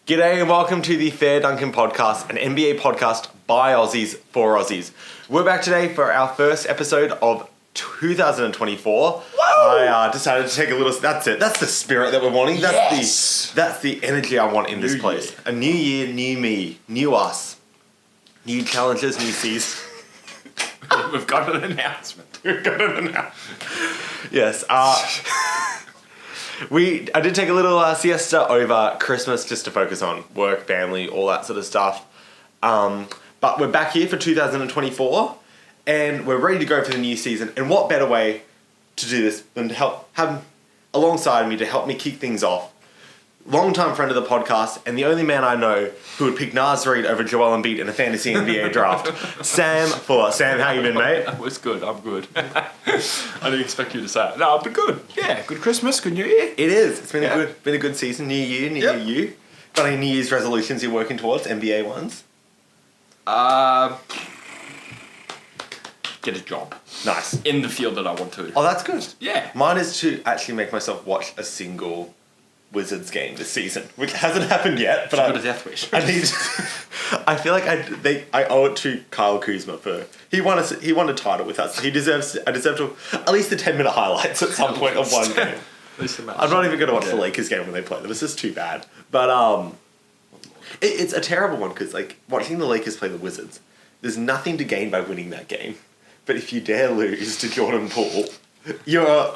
G'day and welcome to the Fair Dunkem podcast, an NBA podcast by Aussies for Aussies. We're back today for our first episode of 2024. Whoa! I decided to take a little... That's it. That's the spirit that we're wanting. That's the energy I want in this place. A new year, new me, new us. New challenges, new seas. We've got an announcement. Yes. I did take a little siesta over Christmas just to focus on work, family, all that sort of stuff. But we're back here for 2024 and we're ready to go for the new season. And what better way to do this than to have alongside me to help me kick things off. Long-time friend of the podcast and the only man I know who would pick Nas Reed over Joel Embiid in a fantasy NBA draft, Sam Fuller. Sam, how you been, mate? It's good. I'm good. I didn't expect you to say it. No, I've been good. Yeah, good Christmas, good New Year. It is. It's been a good season. New year, new you. Got any New Year's resolutions you're working towards? NBA ones? Get a job. Nice. In the field that I want to. Oh, that's good. Yeah. Mine is to actually make myself watch a single Wizards game this season, which hasn't happened yet. But I got a death wish. I feel like I owe it to Kyle Kuzma for he won a title with us. I deserve to at least the 10-minute highlights at some point of one game. I'm not even going to watch the Lakers game when they play them. It's just too bad. But it's a terrible one because like watching the Lakers play the Wizards, there's nothing to gain by winning that game. But if you dare lose to Jordan Poole, you're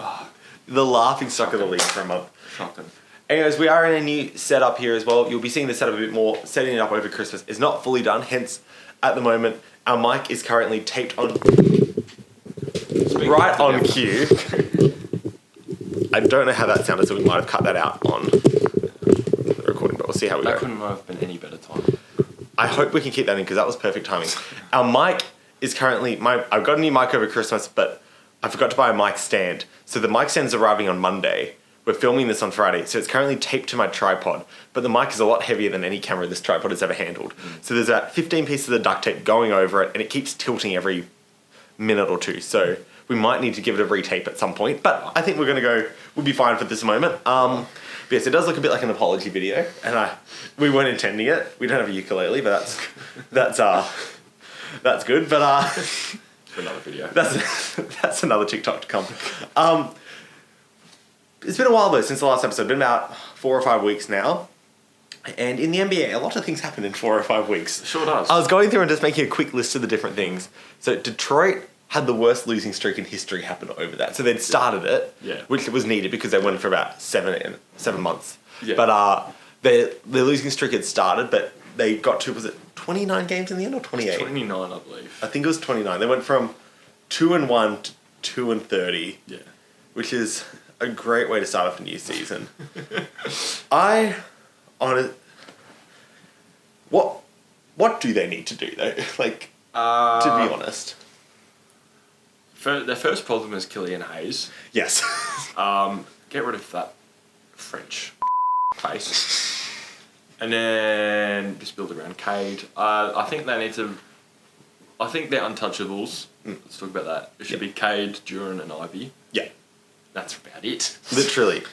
the laughing stock of the league for a month. Shocking. Anyways, we are in a new setup here as well. You'll be seeing the setup a bit more. Setting it up over Christmas is not fully done. Hence, at the moment, our mic is currently taped on right on cue. I don't know how that sounded, so we might have cut that out on the recording, but we'll see how we go. That couldn't have been any better time. I hope we can keep that in because that was perfect timing. Our mic is currently... I've got a new mic over Christmas, but I forgot to buy a mic stand. So the mic stand's arriving on Monday. We're filming this on Friday, so it's currently taped to my tripod, but the mic is a lot heavier than any camera this tripod has ever handled. So there's about 15 pieces of duct tape going over it, and it keeps tilting every minute or two. So we might need to give it a retape at some point, but I think we'll be fine for this moment. But yes, it does look a bit like an apology video, and we weren't intending it. We don't have a ukulele, but that's good. But For another video. That's another TikTok to come. It's been a while though since the last episode. It's been about 4 or 5 weeks now. And in the NBA, a lot of things happen in 4 or 5 weeks. It sure does. I was going through and just making a quick list of the different things. So Detroit had the worst losing streak in history happen over that. So they'd started it, which was needed because they went for about 7 months. Yeah. But their losing streak had started, but they got to, was it 29 games in the end or 28? 29, I believe. I think it was 29. They went from 2-1 to 2-30. Yeah. Which is a great way to start off a new season. What do they need to do though? Like, to be honest. Their first problem is Killian Hayes. Yes. Get rid of that French face. And then just build around Cade. I think they need to... I think they're untouchables. Let's talk about that. It should be Cade, Duran and Ivy. Yeah. That's about it. Literally.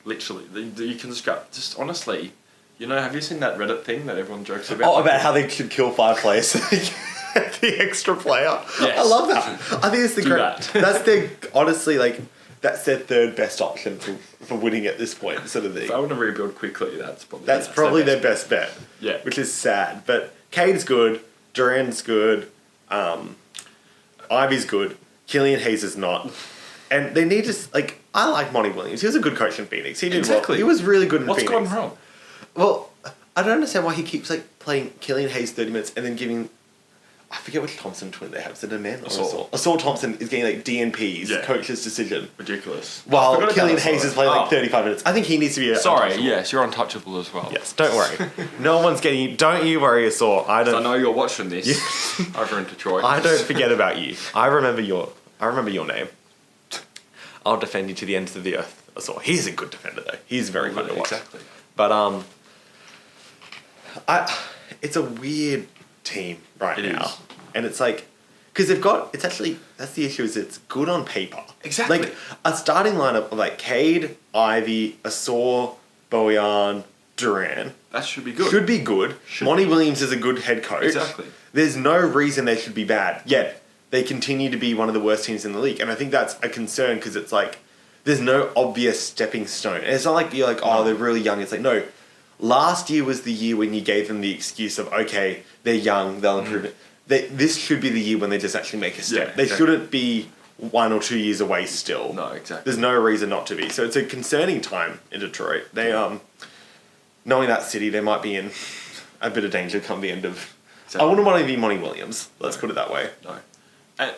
You can just honestly, have you seen that Reddit thing that everyone jokes about? Oh, about how they should kill 5 players. The extra player. Yes. I love that. I think it's the That's that's their third best option for winning at this point, sort of thing. If I want to rebuild quickly, that's probably their best bet. Yeah. Which is sad. But Cade's good, Duran's good, Ivy's good, Killian Hayes is not. And they need to, I like Monty Williams. He was a good coach in Phoenix. He did well. He was really good in Phoenix. What's gone wrong? Well, I don't understand why he keeps, playing Killian Hayes 30 minutes and then giving... I forget which Thompson twin they have. Is it a man or Assault? Assault Thompson is getting, DNPs, coach's decision. Ridiculous. While Killian Hayes is playing, 35 minutes. I think he needs to be yes, you're untouchable as well. Yes, don't worry. No one's getting you. Don't you worry, Assault. I know you're watching this over in Detroit. I don't forget about you. I remember your name. I'll defend you to the ends of the earth. Assault. He's a good defender though. He's very fun to watch. Exactly. But it's a weird team right now. And it's because they've got, that's the issue, is it's good on paper. Exactly. A starting lineup of Cade, Ivy, Asor, Bojan, Durant. That should be good. Should be good. Monty Williams is a good head coach. Exactly. There's no reason they should be bad. Yet, they continue to be one of the worst teams in the league. And I think that's a concern because it's like, there's no obvious stepping stone. And it's not like you're like, oh, they're really young. It's like, no. Last year was the year when you gave them the excuse of, okay, they're young, they'll improve it. This should be the year when they just actually make a step. They shouldn't be 1 or 2 years away still. No, exactly. There's no reason not to be. So it's a concerning time in Detroit. They, knowing that city, they might be in a bit of danger come the end of... Exactly. I wouldn't want to be Monty Williams. Let's put it that way. No. And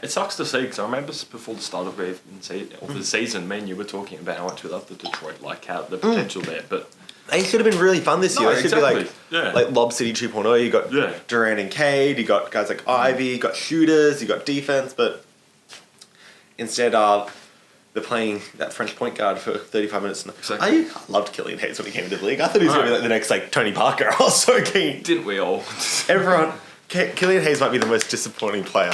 it sucks to see because I remember before the start of the season, me and you were talking about how much we love the Detroit, like how the potential there, but... They should have been really fun this year. They should be like Lob City 2.0. You got Durant and Cade. You got guys like Ivy. You got shooters. You got defense. But instead, they're playing that French point guard for 35 minutes. Exactly. I loved Killian Hayes when he came into the league. I thought he was going to be like the next like Tony Parker. I was so keen. Didn't we all? Everyone. Killian Hayes might be the most disappointing player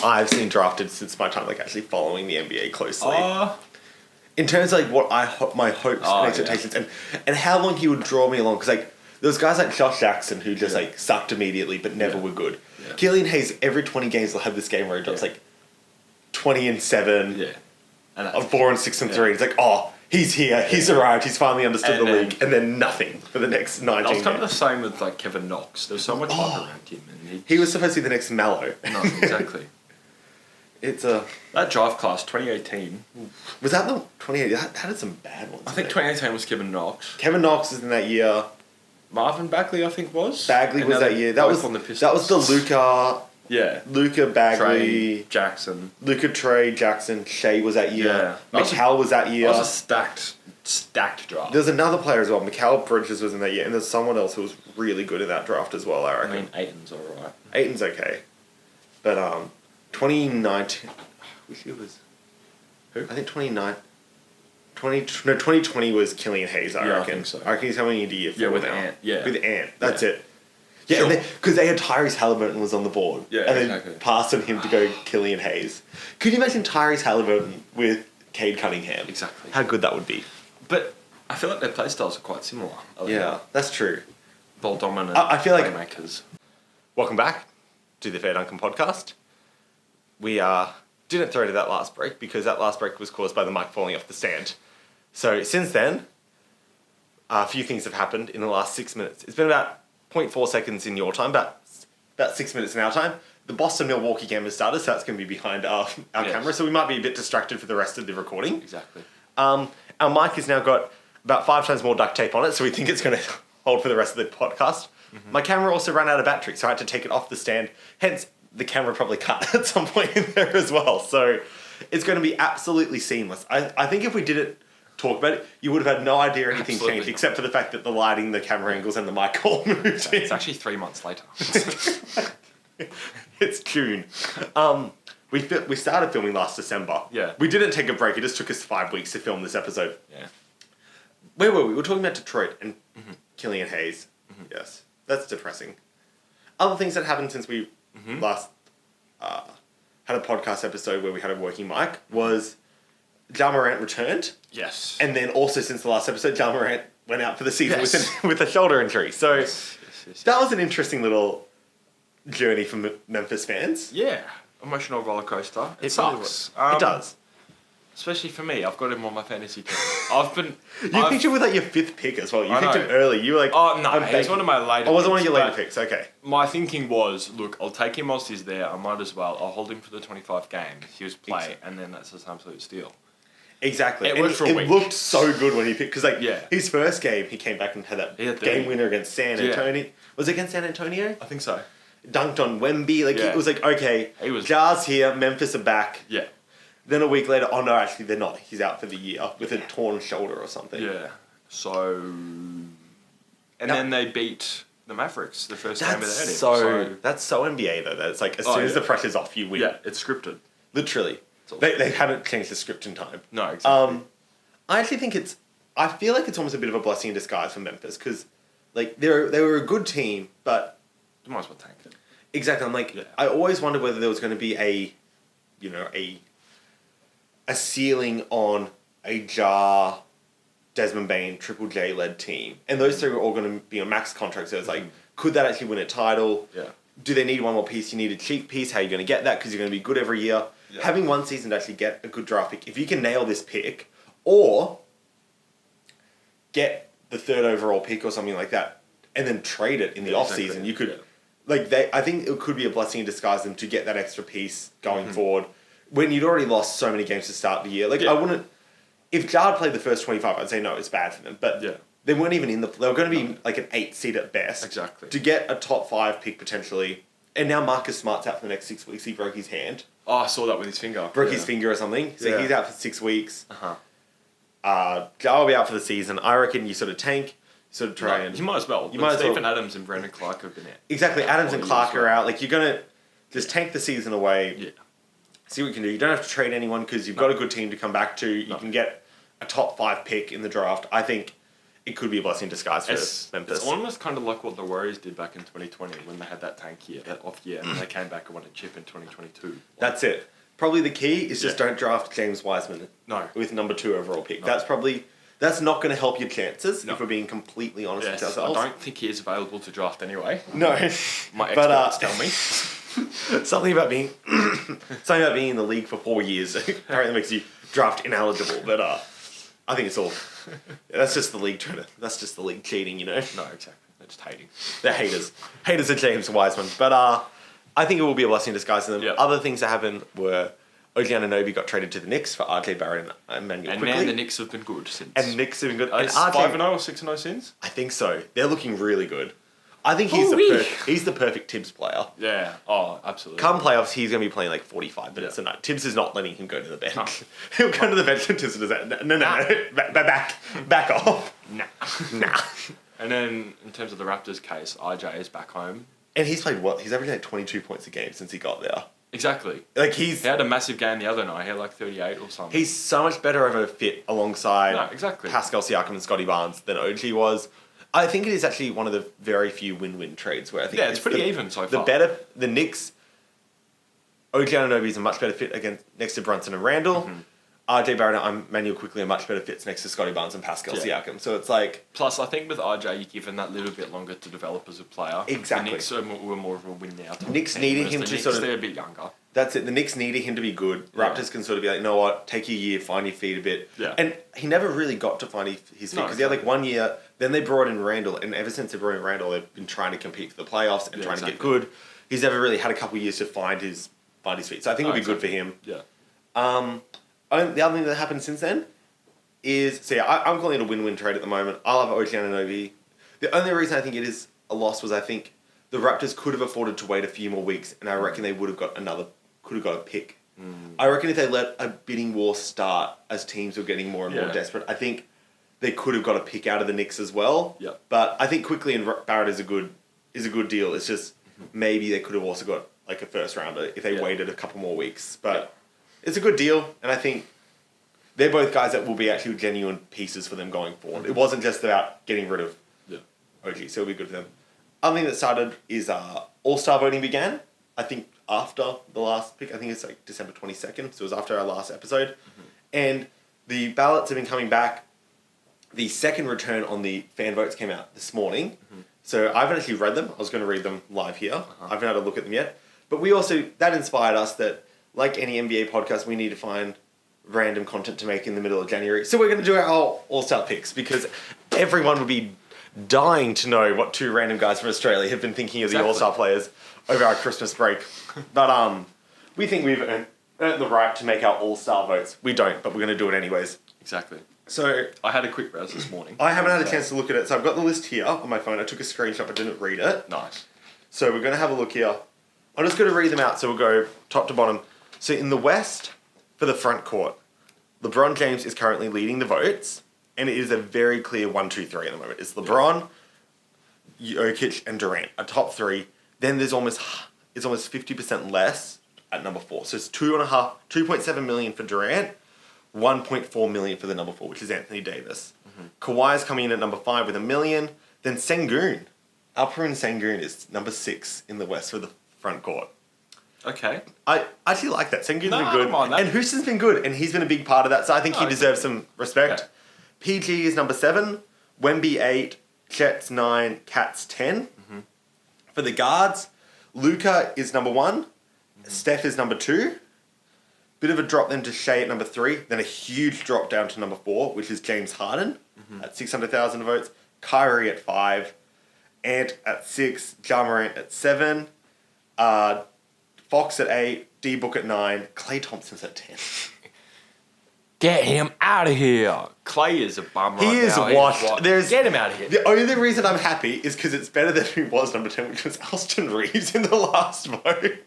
I've seen drafted since my time like actually following the NBA closely. In terms of like what my hopes and expectations and how long he would draw me along because like there was guys like Josh Jackson who just like sucked immediately but never were good. Yeah. Killian Hayes every 20 games will have this game where he drops like 20 and 7, and 4 and 6 and 3. It's like he's here, he's arrived, he's finally understood the league, and then nothing for the next 19 games. I was kind of the same with like Kevin Knox. There was so much hype around him, and he was supposed to be the next Mallow. No, exactly. That draft class 2018 was that the 2018? That had some bad ones. I think 2018 was Kevin Knox. Kevin Knox was in that year. Marvin Bagley, I think was. Bagley was that year. That was on the Pistons. That was the Luka. Yeah. Luka Bagley. Trey Jackson. Luka Trey Jackson. Shea was that year. Yeah. Mikal was that year. That was a stacked draft. There's another player as well. Mikal Bridges was in that year, and there's someone else who was really good in that draft as well. I reckon. I mean, Aiton's alright. Aiton's okay, but 2019. Which year was... Who? I think 2020 was Killian Hayes, I reckon. I think so. I reckon he's coming into year 4 with now. Ant. Yeah. With Ant. That's it. Yeah, because they had Tyrese Haliburton was on the board. Yeah, and then passed on him to go Killian Hayes. Could you imagine Tyrese Haliburton with Cade Cunningham? Exactly. How good that would be. But I feel like their play styles are quite similar. That's true. Ball dominant I feel like... playmakers. Welcome back to the Fair Dunkem podcast. We didn't throw to that last break because that last break was caused by the mic falling off the stand. So since then, a few things have happened in the last 6 minutes. It's been about 0.4 seconds in your time, about 6 minutes in our time. The Boston-Milwaukee game has started, so that's going to be behind our camera, so we might be a bit distracted for the rest of the recording. Exactly. Our mic has now got about 5 times more duct tape on it, so we think it's going to hold for the rest of the podcast. Mm-hmm. My camera also ran out of battery, so I had to take it off the stand. Hence, the camera probably cut at some point in there as well. So it's going to be absolutely seamless. I think if we didn't talk about it, you would have had no idea anything changed, except for the fact that the lighting, the camera angles, and the mic all moved. It's actually 3 months later. It's June. We started filming last December. Yeah. We didn't take a break. It just took us 5 weeks to film this episode. Yeah. Where were we? We were talking about Detroit and Killian Hayes. Mm-hmm. Yes. That's depressing. Other things that happened since we last had a podcast episode where we had a working mic was Ja Morant returned. Yes. And then also since the last episode, Ja Morant went out for the season with a shoulder injury. So that was an interesting little journey for Memphis fans. Yeah. Emotional roller coaster. It sucks. Really it does. Especially for me, I've got him on my fantasy team. You picked him with like your 5th pick as well. You picked him early. You were like, oh no, he's one of my later. Was it one of your later picks? Okay. My thinking was, look, I'll take him whilst he's there. I might as well. I'll hold him for the 25 games. He was play, and then that's just an absolute steal. Exactly. It worked for a week. It looked so good when he picked because his first game he came back and had that game winner against San Antonio. Was it against San Antonio? I think so. Dunked on Wemby. It was like, okay, Ja's here, Memphis are back. Yeah. Then a week later, oh no, actually they're not. He's out for the year with a torn shoulder or something. Yeah. So... And then they beat the Mavericks the first game of the edit. So that's so NBA though. That it's like as soon as the pressure's off, you win. Yeah, it's scripted. Literally. Awesome. They hadn't changed the script in time. No, exactly. I actually think I feel like it's almost a bit of a blessing in disguise for Memphis because like they were a good team, but... You might as well tank it. Exactly. I'm like, I always wondered whether there was going to be a ceiling on a Ja Desmond Bain, Triple J led team. And those three were all going to be on max contracts. So it's like, could that actually win a title? Yeah. Do they need one more piece? You need a cheap piece. How are you going to get that? Because you're going to be good every year. Yeah. Having one season to actually get a good draft pick, if you can nail this pick, or get the third overall pick or something like that, and then trade it in the off season, you could, I think it could be a blessing in disguise them to get that extra piece going forward when you'd already lost so many games to start the year. I wouldn't. If Jard played the first 25, I'd say no, it's bad for them. But they weren't even in the... They were going to be like an 8 seed at best. Exactly. To get a top 5 pick potentially. And now Marcus Smart's out for the next 6 weeks. He broke his hand. Oh, I saw that with his finger. Broke his finger or something. So he's out for 6 weeks. Jar will be out for the season. I reckon you sort of tank, sort of try and... You might as well. Stephen Adams and Brandon Clark have been out. Exactly. Adams and Clark are out. Like, you're going to just tank the season away. Yeah. See what you can do. You don't have to trade anyone because you've got a good team to come back to. You can get a top 5 pick in the draft. I think it could be a blessing in disguise for Memphis. It's almost kind of like what the Warriors did back in 2020 when they had that tank year, that off year, and they came back and won a chip in 2022. That's it. Probably the key is just don't draft James Wiseman with number 2 overall pick. No. That's not going to help your chances if we're being completely honest with ourselves. I don't think he is available to draft anyway. No. My experts tell me. Something about being in the league for 4 years apparently makes you draft ineligible, but I think it's all... That's just the league that's just the league cheating, you know? No, exactly. They're just hating. They're haters. Haters of James Wiseman. But I think it will be a blessing in disguise to them. Yep. Other things that happened were OG Anunoby got traded to the Knicks for RJ Barrett and Emmanuel Quickly. And man, the Knicks have been good since. And the Knicks have been good. And 5-0 or 6-0 since? I think so. They're looking really good. I think he's the perfect Tibbs player. Yeah. Oh, absolutely. Come playoffs, he's going to be playing like 45 minutes a night. Tibbs is not letting him go to the bench. No. He'll go to the bench and Tibbs is like, no. Back off. Nah. And then, in terms of the Raptors case, RJ is back home. And he's played what? He's averaging like 22 points a game since he got there. Exactly. Like he had a massive game the other night. He had like 38 or something. He's so much better of a fit alongside Pascal Siakam and Scotty Barnes than OG was. I think it is actually one of the very few win-win trades where I think it's pretty even so far. The Knicks, OG Anunoby is a much better fit next to Brunson and Randall. Mm-hmm. RJ Barrett and Emmanuel Quickly are much better fits next to Scotty Barnes and Pascal Siakam. So it's like... Plus, I think with RJ, you give him that little bit longer to develop as a player. Exactly. The Knicks were more of a win now. Knicks needing him to sort of... They're a bit younger. That's it. The Knicks needed him to be good. Raptors can sort of be like, you know what, take your year, find your feet a bit. Yeah. And he never really got to find his feet because he had like 1 year. Then they brought in Randall, and ever since they brought in Randall, they've been trying to compete for the playoffs and trying to get good. He's never really had a couple of years to find his feet. So I think it'll be good for him. Yeah. The other thing that happened since then is... I'm calling it a win-win trade at the moment. I love OG Anunoby. The only reason I think it is a loss was I think the Raptors could have afforded to wait a few more weeks, and I reckon they would have got a pick. I reckon if they let a bidding war start as teams were getting more and more desperate, I think they could have got a pick out of the Knicks as well. Yep. But I think Quickly and Barrett is a good deal. It's just maybe they could have also got like a first rounder if they waited a couple more weeks. But it's a good deal, and I think they're both guys that will be actually genuine pieces for them going forward. It wasn't just about getting rid of OG, so it'll be good for them. Other thing that started is All-Star voting began. I think after the last pick, I think it's like December 22nd, so it was after our last episode. Mm-hmm. And the ballots have been coming back. The second return on the fan votes came out this morning. Mm-hmm. So I haven't actually read them. I was going to read them live here. I haven't had a look at them yet. But that inspired us that, like any NBA podcast, we need to find random content to make in the middle of January. So we're going to do our All-Star picks because everyone would be dying to know what 2 random guys from Australia have been thinking of the All-Star players over our Christmas break. But we think we've earned the right to make our All-Star votes. We don't, but we're going to do it anyways. Exactly. So I had a quick browse this morning. I haven't had a chance to look at it, so I've got the list here on my phone. I took a screenshot, but didn't read it. Nice. So we're going to have a look here. I'm just going to read them out, so we'll go top to bottom. So in the West, for the front court, LeBron James is currently leading the votes, and it is a very clear 1, 2, 3 at the moment. It's LeBron, Jokic, and Durant, a top 3. Then it's almost 50% less at number 4. So it's 2.7 million for Durant, 1.4 million for the number 4, which is Anthony Davis. Mm-hmm. Kawhi's coming in at number 5 with $1 million. Then Sengun, Alperen Sengun is number 6 in the West for the front court. Okay. I actually like that. Sengun's been good. I don't mind that. And Houston's been good, and he's been a big part of that, so I think he deserves some respect. Okay. PG is number 7, Wemby 8, Jets 9, Cats 10. For the guards, Luka is number 1, Steph is number 2. Bit of a drop then to Shea at number 3, then a huge drop down to number 4, which is James Harden at 600,000 votes, Kyrie at 5, Ant at 6, Ja Morant at 7, Fox at 8, D-Book at 9, Klay Thompson's at 10. Get him out of here. Clay is a bum right He is now. washed. Get him out of here. The only reason I'm happy is because it's better than who was number 10, which was Austin Reeves in the last vote.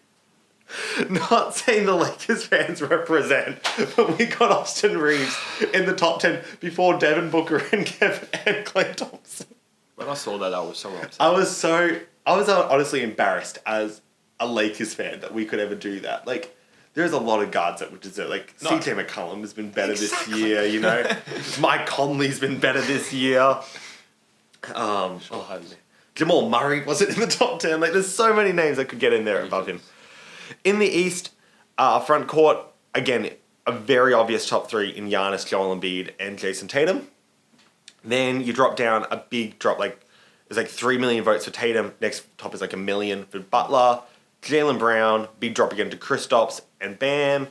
Not saying the Lakers fans represent, but we got Austin Reeves in the top 10 before Devin Booker and Kevin and Klay Thompson. When I saw that, I was so upset. I was honestly embarrassed as a Lakers fan that we could ever do that. Like, there's a lot of guards that would deserve. Like, no. CJ McCollum has been better this year, you know. Mike Conley's been better this year. Jamal Murray wasn't in the top 10. Like, there's so many names that could get in there above him. In the East, front court, again, a very obvious top 3 in Giannis, Joel Embiid, and Jason Tatum. Then you drop down a big drop, like, there's like 3 million votes for Tatum. Next top is like 1 million for Butler. Jaylen Brown, big drop again to Kristaps and Bam.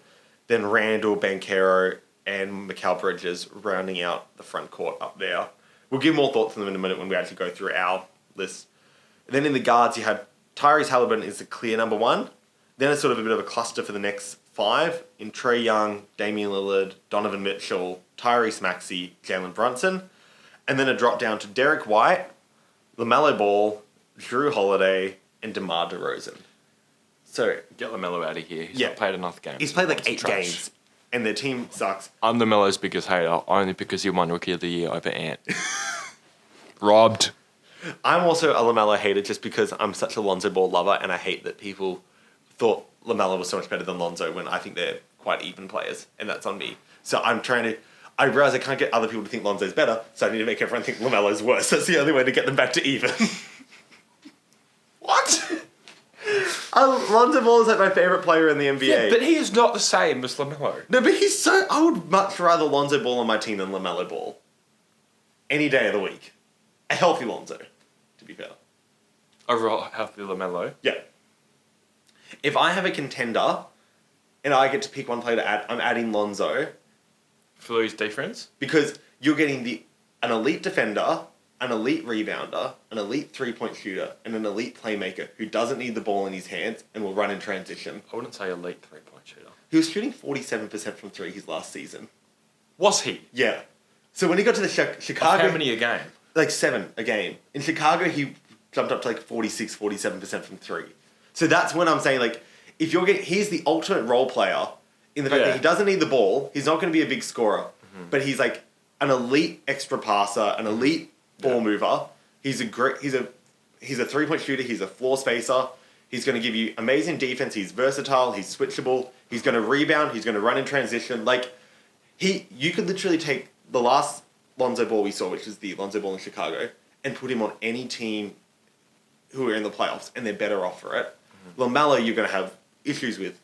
Then Randall, Banchero, and Mikal Bridges rounding out the front court up there. We'll give more thoughts on them in a minute when we actually go through our list. And then in the guards, you had Tyrese Haliburton is the clear number 1. Then it's sort of a bit of a cluster for the next 5 in Trae Young, Damian Lillard, Donovan Mitchell, Tyrese Maxey, Jalen Brunson. And then a drop down to Derek White, LaMelo Ball, Drew Holiday, and DeMar DeRozan. So get LaMelo out of here. He's not played enough games. He's played like 8 games, and their team sucks. I'm LaMelo's biggest hater, only because he won Rookie of the Year over Ant. Robbed. I'm also a LaMelo hater just because I'm such a Lonzo Ball lover, and I hate that people thought LaMelo was so much better than Lonzo when I think they're quite even players, and that's on me. So I realize I can't get other people to think Lonzo's better, so I need to make everyone think LaMelo's worse. That's the only way to get them back to even. What? Lonzo Ball is like my favourite player in the NBA. Yeah, but he is not the same as LaMelo. No, but I would much rather Lonzo Ball on my team than LaMelo Ball. Any day of the week. A healthy Lonzo, to be fair. Overall, healthy LaMelo? Yeah. If I have a contender and I get to pick one player to add, I'm adding Lonzo. For his defense? Because you're getting an elite defender, an elite rebounder, an elite three-point shooter, and an elite playmaker who doesn't need the ball in his hands and will run in transition. I wouldn't say elite three-point shooter. He was shooting 47% from 3 his last season. Was he? Yeah. So when he got to the Chicago... How many a game? Like 7 a game. In Chicago, he jumped up to like 47% from 3. So that's when I'm saying, like, if you're he's the ultimate role player in the fact that he doesn't need the ball, he's not going to be a big scorer, but he's like an elite extra passer, an elite ball mover. He's a 3-point shooter, he's a floor spacer, he's going to give you amazing defense, he's versatile, he's switchable, he's going to rebound, he's going to run in transition. Like, you could literally take the last Lonzo Ball we saw, which is the Lonzo Ball in Chicago, and put him on any team who are in the playoffs, and they're better off for it. LaMelo, you're going to have issues with,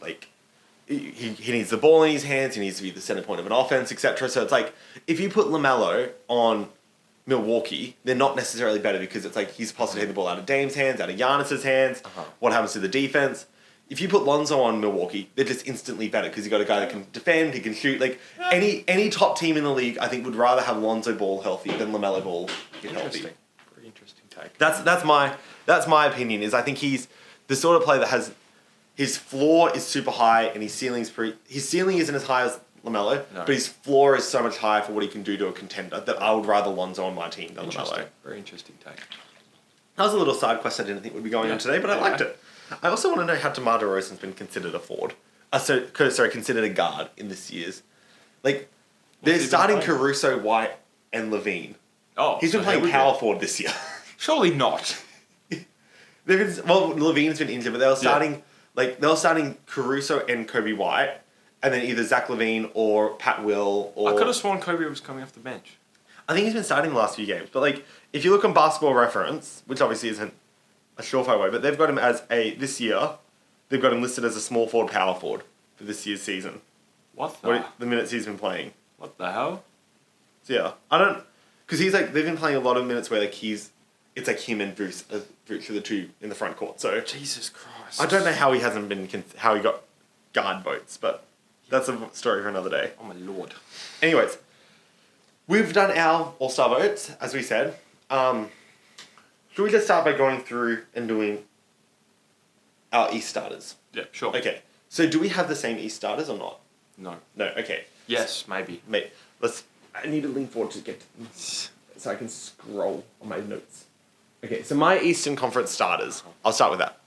like, he needs the ball in his hands, he needs to be the center point of an offense, etc. So it's like, if you put LaMelo on Milwaukee, they're not necessarily better because it's like he's supposed to take the ball out of Dame's hands, out of Giannis's hands. What happens to the defense? If you put Lonzo on Milwaukee, they're just instantly better because you got a guy that can defend, he can shoot. Like, any top team in the league, I think, would rather have Lonzo Ball healthy than LaMelo Ball healthy. Pretty interesting take. That's my opinion. Is I think he's the sort of player that has his floor is super high and his ceiling isn't as high as LaMelo, but his floor is so much higher for what he can do to a contender that I would rather Lonzo on my team than LaMelo. Very interesting take. That was a little side quest I didn't think would be going on today, but I liked it. I also want to know how DeMar DeRozan's been considered a forward. Considered a guard in this year's. Like, they're starting Caruso, White, and Levine. Oh, he's been playing power forward this year. Surely not. Levine's been injured, but they were starting Caruso and Kobe White, and then either Zach LaVine or Pat Will. Or I could have sworn Kobe was coming off the bench. I think he's been starting the last few games, but like, if you look on Basketball Reference, which obviously isn't a surefire way, but they've got him this year, they've got him listed as a small forward, power forward for this year's season. What the? the minutes he's been playing. What the hell? So yeah, I don't, because he's like they've been playing a lot of minutes where like it's like him and Bruce are the two in the front court. So Jesus Christ. I don't know how he hasn't been how he got guard votes, but that's a story for another day. Oh my lord. Anyways, we've done our All-Star votes, as we said. Should we just start by going through and doing our East starters? Yeah, sure. Okay. So do we have the same East starters or not? No. No. Okay. Yes, maybe. Mate, I need to lean forward to get so I can scroll on my notes. Okay, so my Eastern Conference starters. I'll start with that.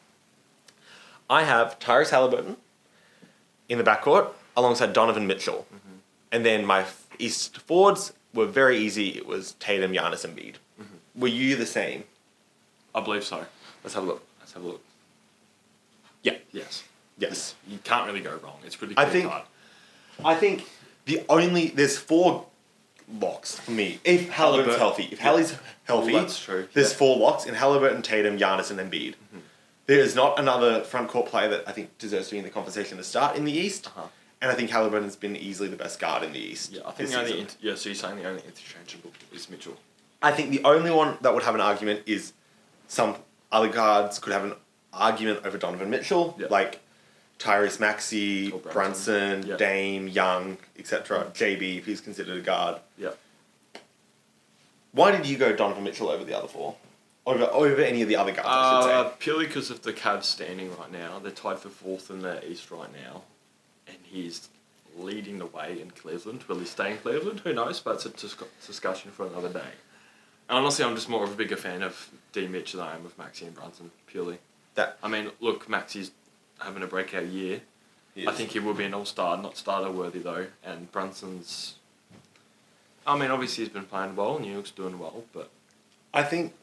I have Tyrese Haliburton in the backcourt alongside Donovan Mitchell. Mm-hmm. And then my East forwards were very easy. It was Tatum, Giannis, and Embiid. Mm-hmm. Were you the same? I believe so. Let's have a look. Yeah. Yes. Yes. You can't really go wrong. It's pretty clear cut. I think there's 4 locks for me. If Haliburton's healthy. If Hallie's healthy, that's true. There's 4 locks in Haliburton, Tatum, Giannis, and Embiid. Mm-hmm. There is not another front court player that I think deserves to be in the conversation to start in the East. Uh-huh. And I think Haliburton's been easily the best guard in the East. Yeah, I think the only so you're saying the only interchangeable is Mitchell. I think the only one that would have an argument is some other guards could have an argument over Donovan Mitchell, like Tyrese Maxey, Brunson, Dame, Young, etc. JB, if he's considered a guard. Yeah. Why did you go Donovan Mitchell over the other 4? Over any of the other guards, I should say? Purely because of the Cavs standing right now. They're tied for 4th in the East right now. And he's leading the way in Cleveland. Will he stay in Cleveland? Who knows? But it's a discussion for another day. And honestly, I'm just more of a bigger fan of D. Mitch than I am of Maxey and Brunson, purely. I mean, look, Maxey's having a breakout year. I think he will be an all-star, not starter-worthy, though. And Brunson's... I mean, obviously he's been playing well. New York's doing well, but... I think...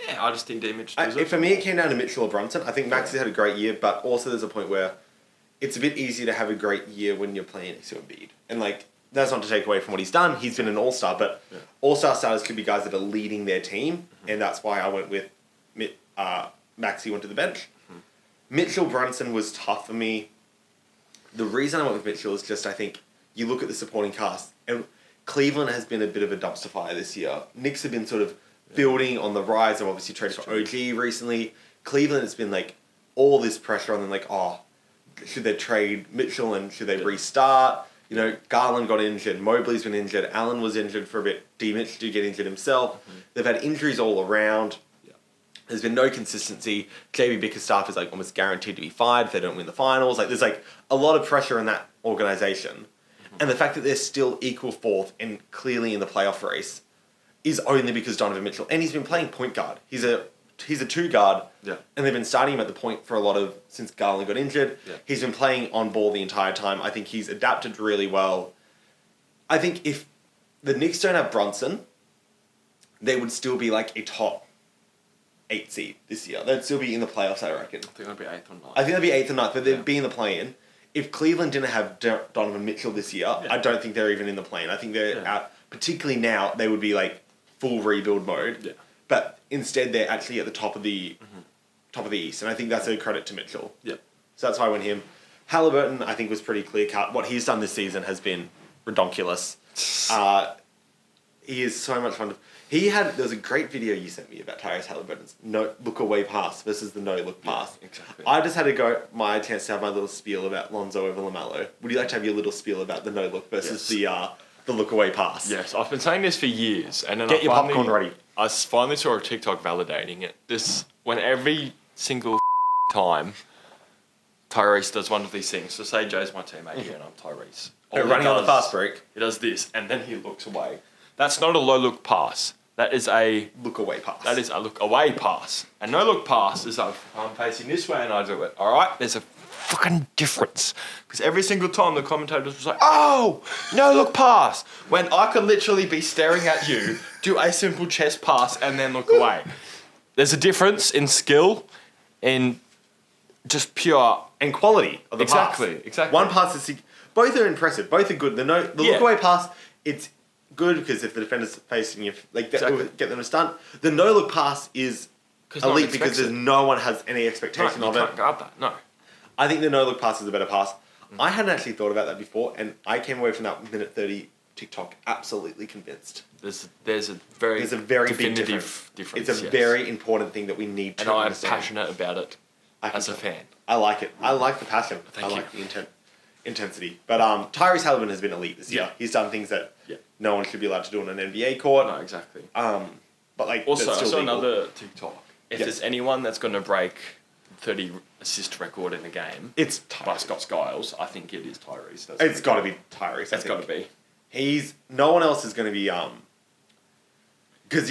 Yeah, I just think D. Mitch does it. For me, it came down to Mitchell or Brunson. I think Maxey's had a great year, but also there's a point where it's a bit easier to have a great year when you're playing next to Embiid. And, like, that's not to take away from what he's done. He's been an all-star, but all-star starters could be guys that are leading their team, and that's why I went with Maxey went to the bench. Mm-hmm. Mitchell Brunson was tough for me. The reason I went with Mitchell is just I think you look at the supporting cast, and Cleveland has been a bit of a dumpster fire this year. Knicks have been sort of building on the rise. They've obviously traded for OG recently. Cleveland has been like all this pressure on them, like, oh, should they trade Mitchell and should they restart? You know, Garland got injured, Mobley's been injured, Allen was injured for a bit, D. Mitch did get injured himself. Mm-hmm. They've had injuries all around. Yeah. There's been no consistency. JB Bickerstaff is like almost guaranteed to be fired if they don't win the finals. Like, there's like a lot of pressure in that organization. Mm-hmm. And the fact that they're still equal 4th and clearly in the playoff race is only because Donovan Mitchell, and he's been playing point guard. He's a 2 guard, and they've been starting him at the point for a lot of since Garland got injured. Yeah. He's been playing on ball the entire time. I think he's adapted really well. I think if the Knicks don't have Brunson, they would still be like a top 8 seed this year. They'd still be in the playoffs, I reckon. I think they'd be 8th or 9th. I think they'd be 8th or 9th, but they'd be in the play-in. If Cleveland didn't have Donovan Mitchell this year, I don't think they're even in the play-in. I think they're out. Particularly now, they would be like full rebuild mode. Yeah. But instead, they're actually at the top of the East, and I think that's a credit to Mitchell. Yeah. So that's why I went him. Haliburton, I think, was pretty clear cut. What he's done this season has been redonkulous. He is so much fun. There was a great video you sent me about Tyrese Haliburton's no look away pass versus the no look pass. Exactly. I just had to go my chance to have my little spiel about Lonzo over LaMelo. Would you like to have your little spiel about the no look versus the look away pass? Yes, I've been saying this for years, and then Get your popcorn ready. I finally saw a TikTok validating it. When every single time Tyrese does one of these things, so say Jay's my teammate here and I'm Tyrese. Running on the fast break. He does this, and then he looks away. That's not a low look pass. That is a look away pass. That is a look away pass. A no look pass is I'm facing this way and I do it. All right, there's a fucking difference because every single time the commentators was like, "Oh, no look pass," when I could literally be staring at you, do a simple chest pass and then look away. There's a difference in skill, in just pure and quality of the pass. Exactly. One pass is both are impressive. Both are good. The look away pass, it's good because if the defender's facing you, like that will get them to stunt. The no look pass is elite because no one has any expectation of it. You can't guard that. No. I think the no look pass is a better pass. I hadn't actually thought about that before, and I came away from that minute 30 TikTok absolutely convinced. There's a very big difference. It's a very important thing that we need to understand. I'm passionate about it as a fan. I like it. I like the passion. I like the intensity. But Tyrese Haliburton has been elite this year. Yeah. He's done things that no one should be allowed to do on an NBA court. No, exactly. But like also, that's I still saw legal. another TikTok. If there's anyone that's going to break 30 assist record in a game, it's by Scott Skiles. I think it is Tyrese. It's got to be Tyrese. That's got to be. No one else is going to be because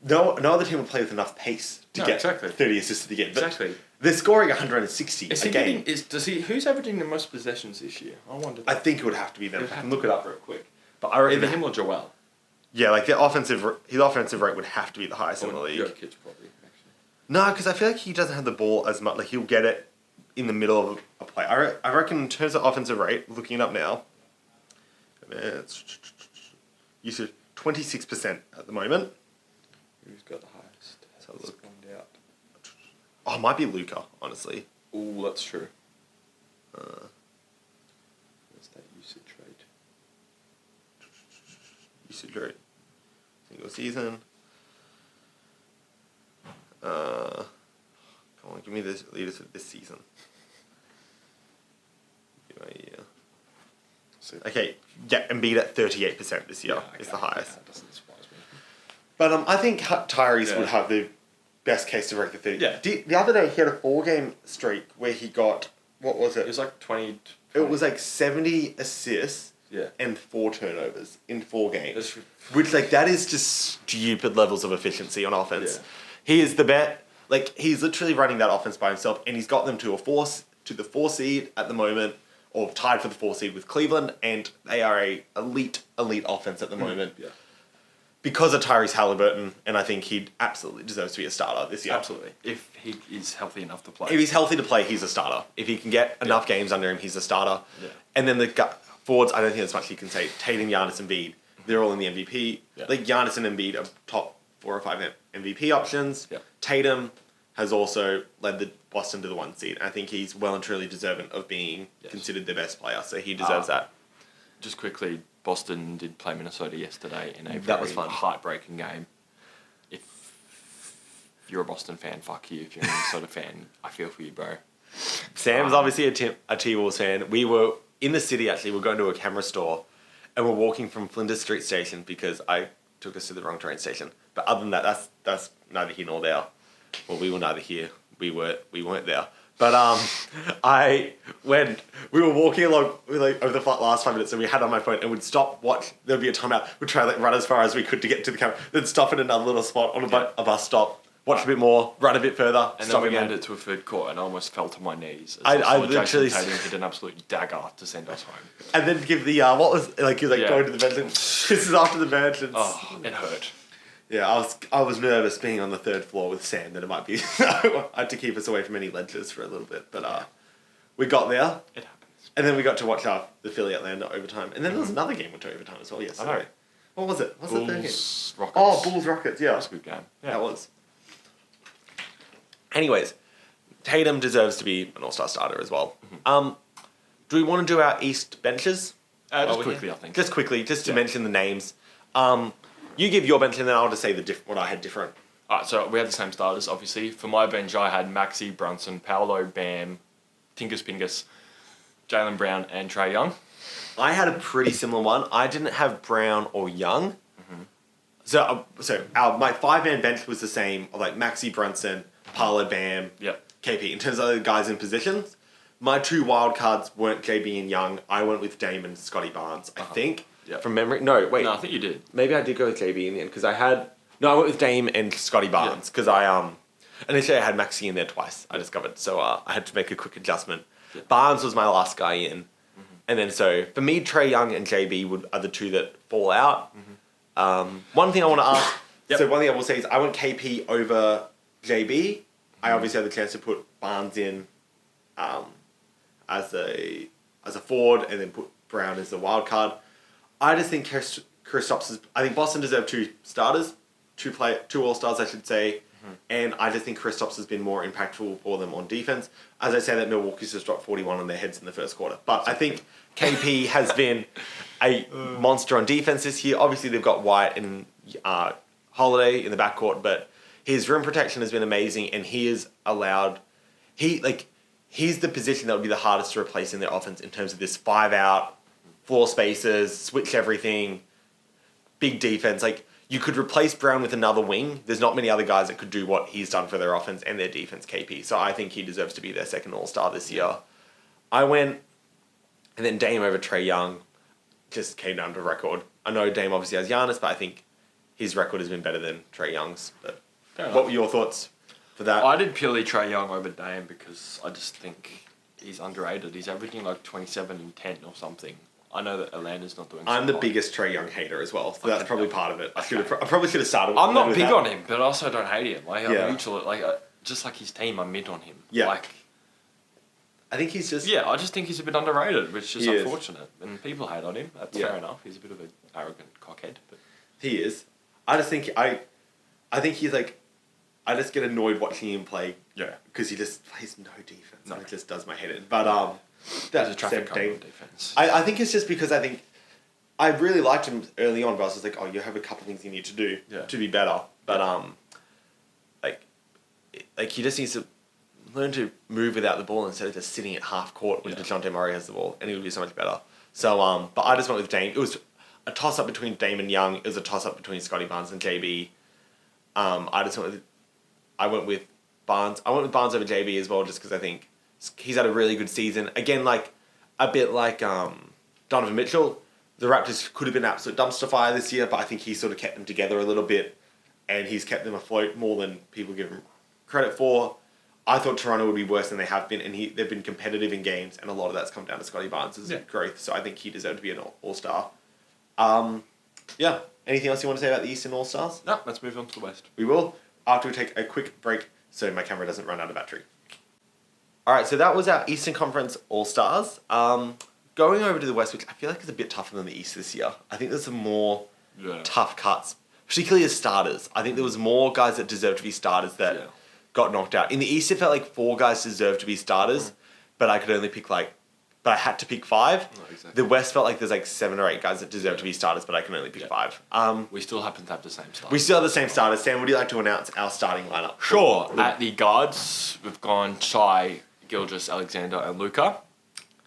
no other team will play with enough pace to get 30 assists to get. Exactly. They're scoring 160 a game. Who's averaging the most possessions this year? I wonder. I think it would have to be them. I can look it up real quick. But I reckon either him or Joel. Yeah, like his offensive rate would have to be the highest in the league. Jokic probably. Actually. No, because I feel like he doesn't have the ball as much. Like he'll get it in the middle of a play. I reckon in terms of offensive rate, looking it up now, it's usage 26% at the moment. Who's got the highest? So look. Find out. Oh, it might be Luka, honestly. Oh, that's true. Uh, What's that usage rate? Usage rate. Single season. Come on, give me the leaders of this season. Give me a year. Okay, yeah, Embiid at 38% this year is the highest. Yeah, that doesn't surprise me. But I think Tyrese would have the best case to break the 30. Yeah. The other day he had a 4-game streak where he got, what was it? It was like 20. It was like 70 assists Yeah. and 4 turnovers in 4 games. That's- Which, like, that is just stupid levels of efficiency on offense. Yeah. He is the best. Like, he's literally running that offense by himself, and he's got them to the 4 seed at the moment, or tied for the 4 seed with Cleveland, and they are a elite offense at the moment. Yeah. Because of Tyrese Haliburton, and I think he absolutely deserves to be a starter this year. Absolutely. If he is healthy enough to play. If he's healthy to play, he's a starter. If he can get enough games under him, he's a starter. Yeah. And then the forwards, I don't think there's much you can say. Tatum, Giannis, and Embiid, they're all in the MVP. Yeah. Like, Giannis and Embiid are top 4 or 5 MVP options. Yeah. Tatum has also led the Boston to the 1 seed. I think he's well and truly deserving of being considered the best player, so he deserves that. Just quickly, Boston did play Minnesota yesterday in a That was very fun. heartbreaking game. If you're a Boston fan, fuck you. If you're a Minnesota fan, I feel for you, bro. Sam's obviously a T-Wolves fan. We were in the city, actually. We're going to a camera store, and we're walking from Flinders Street Station because I took us to the wrong train station. But other than that, that's neither here nor there. Well, we were neither here. We weren't there. But when we were walking along over the last 5 minutes, and we had on my phone, and we'd stop, watch. There'd be a timeout. We'd try to run as far as we could to get to the camera. Then stop at another little spot on a bus stop. Watch a bit more. Run a bit further. And stop then we again. made it to a third court, and I almost fell to my knees. I literally literally Tatum hit an absolute dagger to send us home. And then give the what was like he was like going to the bench and kisses after the bench. And Oh, it hurt. Yeah, I was nervous being on the 3rd floor with Sam that it might be. I had to keep us away from any ledges for a little bit, but we got there. It happens. And then we got to watch the Philly Atlanta overtime, and then there was another game went to overtime as well yesterday. I know. What was it? What's the third game? Bulls, Rockets. Oh, Bulls Rockets. Yeah, That was a good game. Yeah. that was. Anyways, Tatum deserves to be an all-star starter as well. Do we want to do our East benches? Just quickly, I think. Just quickly, just to mention the names. You give your bench, and then I'll just say what I had different. Alright, so we had the same starters, obviously. For my bench, I had Maxey, Brunson, Paolo, Bam, Tingus Pingus, Jaylen Brown, and Trae Young. I had a pretty similar one. I didn't have Brown or Young. So my 5-man bench was the same of like Maxey, Brunson, Paolo, Bam, KP. In terms of the guys in positions, my 2 wild cards weren't JB and Young. I went with Dame and Scotty Barnes, I think. Yep. From memory. No, wait. No, I think you did. Maybe I did go with JB in the end because I had... No, I went with Dame and Scotty Barnes because initially I had Maxey in there twice, I discovered. So I had to make a quick adjustment. Yep. Barnes was my last guy in. And then so for me, Trae Young and JB are the 2 that fall out. One thing I want to ask... So one thing I will say is I went KP over JB. I obviously had the chance to put Barnes in as a forward and then put Brown as the wild card. I just think Kristaps I think Boston deserve 2 starters, 2 All-Stars, I should say. And I just think Kristaps has been more impactful for them on defense. As I say that Milwaukee's just dropped 41 on their heads in the first quarter. But I think KP has been a monster on defense this year. Obviously, they've got White and Holiday in the backcourt, but his rim protection has been amazing, and he is allowed... He's the position that would be the hardest to replace in their offense in terms of this 5-out, floor spaces, switch everything, big defense. Like, you could replace Brown with another wing. There's not many other guys that could do what he's done for their offense and their defense, KP. So I think he deserves to be their second All-Star this year. I went, and then Dame over Trae Young just came down to record. I know Dame obviously has Giannis, but I think his record has been better than Trae Young's. But what were your thoughts for that? I did purely Trae Young over Dame because I just think he's underrated. He's averaging like 27 and 10 or something. I know that Atlanta's not doing. I'm the biggest Trae Young hater as well, so that's probably part of it. I probably should have started. I'm not big on him, but I also don't hate him. Like I'm neutral. Like just like his team, I'm mid on him. Yeah. Like, I think he's just. Yeah, I just think he's a bit underrated, which is unfortunate. And people hate on him. That's fair enough. He's a bit of an arrogant cockhead, but he is. I just think I think he's like. I just get annoyed watching him play. Yeah. Because he just plays no defense. No. It just does my head in. But there's a traffic cone on defense. I think it's just because I think I really liked him early on, but I was just like, oh, you have a couple things you need to do to be better. But like he just needs to learn to move without the ball instead of just sitting at half court when DeJounte Murray has the ball, and he would be so much better. So but I just went with Dame. It was a toss up between Dame and Young. It was a toss up between Scotty Barnes and JB. I went with Barnes. I went with Barnes over JB as well, just because I think he's had a really good season. Again, like a bit like Donovan Mitchell, the Raptors could have been an absolute dumpster fire this year, but I think he sort of kept them together a little bit, and he's kept them afloat more than people give him credit for. I thought Toronto would be worse than they have been, and they've been competitive in games, and a lot of that's come down to Scotty Barnes' growth, so I think he deserved to be an All-Star. Anything else you want to say about the Eastern All-Stars? No, let's move on to the West. We will, after we take a quick break so my camera doesn't run out of battery. Alright, so that was our Eastern Conference All-Stars. Going over to the West, which I feel like is a bit tougher than the East this year. I think there's some more tough cuts, particularly as starters. I think there was more guys that deserved to be starters that got knocked out. In the East, it felt like 4 guys deserved to be starters, but I could only pick but I had to pick 5. No, exactly. The West felt like there's like 7 or 8 guys that deserve to be starters, but I can only pick 5. We still happen to have the same starters. We still have the same starters. Sam, would you like to announce our starting lineup? Sure. At the guards, we've gone Shai, Gilgeous, Alexander, and Luka.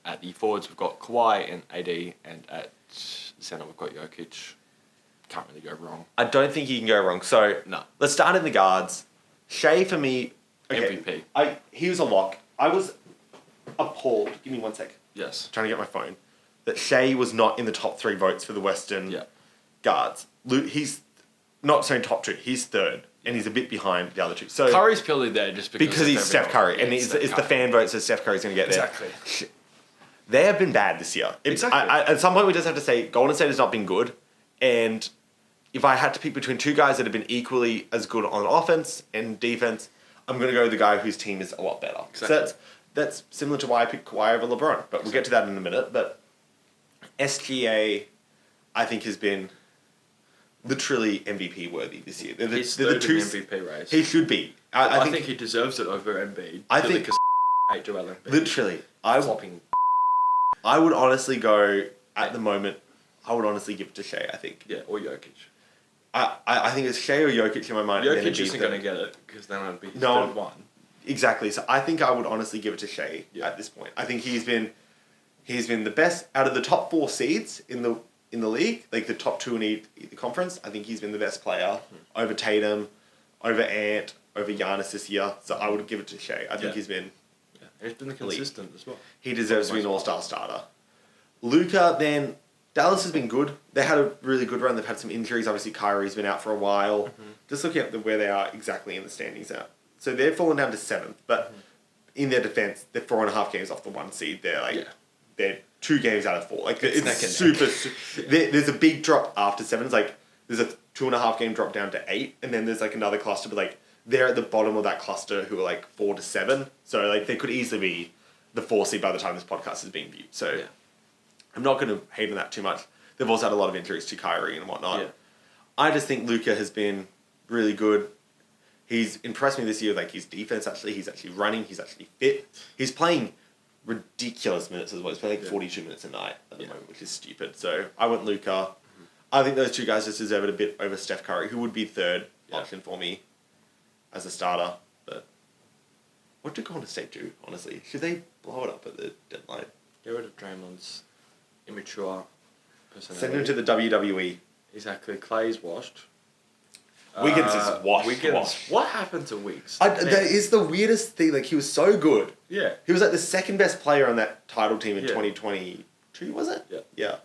At the forwards, we've got Kawhi and AD, and at center, we've got Jokic. Can't really go wrong. I don't think you can go wrong. So let's start in the guards. Shai for me, MVP. He was a lock. I was appalled. Give me 1 sec. Yes. Trying to get my phone. That Shai was not in the top 3 votes for the Western guards. He's not saying top 2. He's 3rd, and he's a bit behind the other 2. So Curry's purely there just because he's Steph Curry, and it's the fan vote, so Steph Curry's going to get there. Exactly. They have been bad this year. Exactly. At some point, we just have to say Golden State has not been good, and if I had to pick between 2 guys that have been equally as good on offense and defense, I'm going to go with the guy whose team is a lot better. Exactly. So that's similar to why I picked Kawhi over LeBron, but we'll get to that in a minute. But SGA, I think, has been literally MVP worthy this year. He's third in the MVP race. He should be. I think he deserves it over Embiid. I think because hate Joel Embiid. Literally, flopping. I would honestly go at the moment. I would honestly give it to Shai. I think. Yeah, or Jokic. I think it's Shai or Jokic in my mind. Jokic isn't going to get it because then it'd be his third one. Exactly. So I think I would honestly give it to Shai at this point. I think he's been the best out of the top 4 seeds in the league, like the top 2 in the conference. I think he's been the best player over Tatum, over Ant, over Giannis this year. So I would give it to Shai. I think he's been he's been consistent as well. He deserves to be an all-star starter. Luka, then Dallas has been good. They had a really good run. They've had some injuries. Obviously, Kyrie's been out for a while. Just looking at where they are exactly in the standings now. So they've fallen down to 7th, but in their defense, they're 4.5 games off the 1 seed. They're they're 2 games out of 4. Like it's super. There's a big drop after 7. It's like there's a 2.5 game drop down to 8, and then there's like another cluster, but like they're at the bottom of that cluster who are like 4 to 7. So like they could easily be the 4 seed by the time this podcast is being viewed. So I'm not going to hate on that too much. They've also had a lot of injuries to Kyrie and whatnot. I just think Luka has been really good. He's impressed me this year. Like his defense, actually, he's actually running. He's actually fit. He's playing ridiculous minutes as well. He's playing like 42 minutes a night at the moment, which is stupid. So I went Luka. I think those two guys just deserve it a bit over Steph Curry, who would be third option for me as a starter. But what do Golden State do, honestly? Should they blow it up at the deadline? Get rid of Draymond's immature personality. Send him to the WWE. Exactly. Clay's washed. Wiggins is washed. What happened to Wiggs? That is the weirdest thing. Like, he was so good. Yeah. He was like the second best player on that title team in 2022, was it? Yeah. Yeah.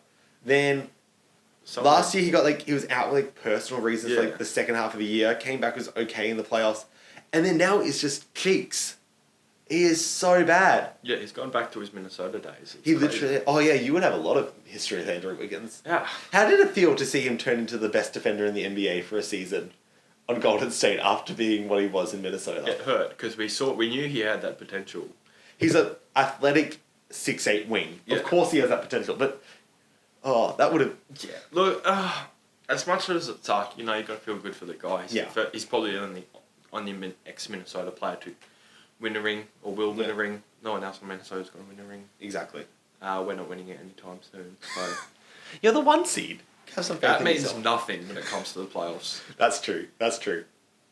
Then last year he was out with like personal reasons for like the second half of the year. Came back, was okay in the playoffs. And then now it's just cheeks. He is so bad. Yeah, he's gone back to his Minnesota days. He literally... Oh, yeah, you would have a lot of history with Andrew Wiggins. Yeah. How did it feel to see him turn into the best defender in the NBA for a season on Golden State after being what he was in Minnesota? It hurt, because we knew he had that potential. He's an athletic 6'8" wing. Yeah. Of course he has that potential, but... Oh, that would have... Yeah. Look, as much as it sucks, you got to feel good for the guy. He's probably the only ex-Minnesota player to win a ring, or will win a ring. No one else in Minnesota's going to win a ring. Exactly. We're not winning it anytime soon. So you're the 1 seed. Have some faith that in means yourself. Nothing when it comes to the playoffs. That's true.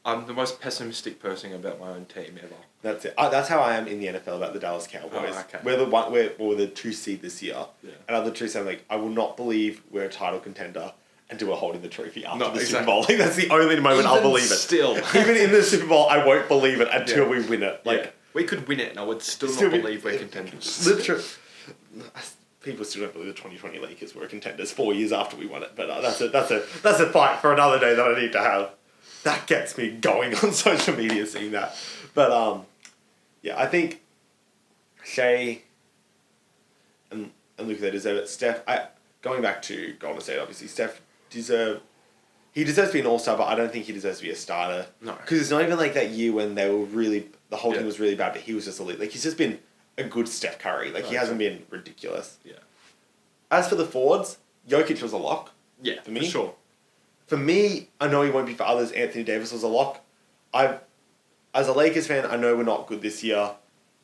I'm the most pessimistic person about my own team ever. That's it. That's how I am in the NFL about the Dallas Cowboys. Oh, okay. We're the 2 seed this year. Yeah. And I'm literally saying, like, I will not believe we're a title contender until we're holding the trophy after the Super Bowl. Like, that's the only moment I'll believe it. Still. Even in the Super Bowl, I won't believe it until we win it. Like, we could win it and I would still not believe we're contenders. Literally. People still don't believe the 2020 Lakers were contenders 4 years after we won it. But that's a fight for another day that I need to have. That gets me going on social media seeing that. But yeah, I think Shea and Luka, they deserve it. Steph, going back to Golden State, obviously, Steph deserves to be an all-star, but I don't think he deserves to be a starter. No. Because it's not even like that year when they were the whole team was really bad, but he was just elite. Like, he's just been a good Steph Curry. Like, he hasn't been ridiculous. Yeah. As for the forwards, Jokic was a lock. Yeah, for me. For sure. For me, I know he won't be for others. Anthony Davis was a lock. As a Lakers fan, I know we're not good this year,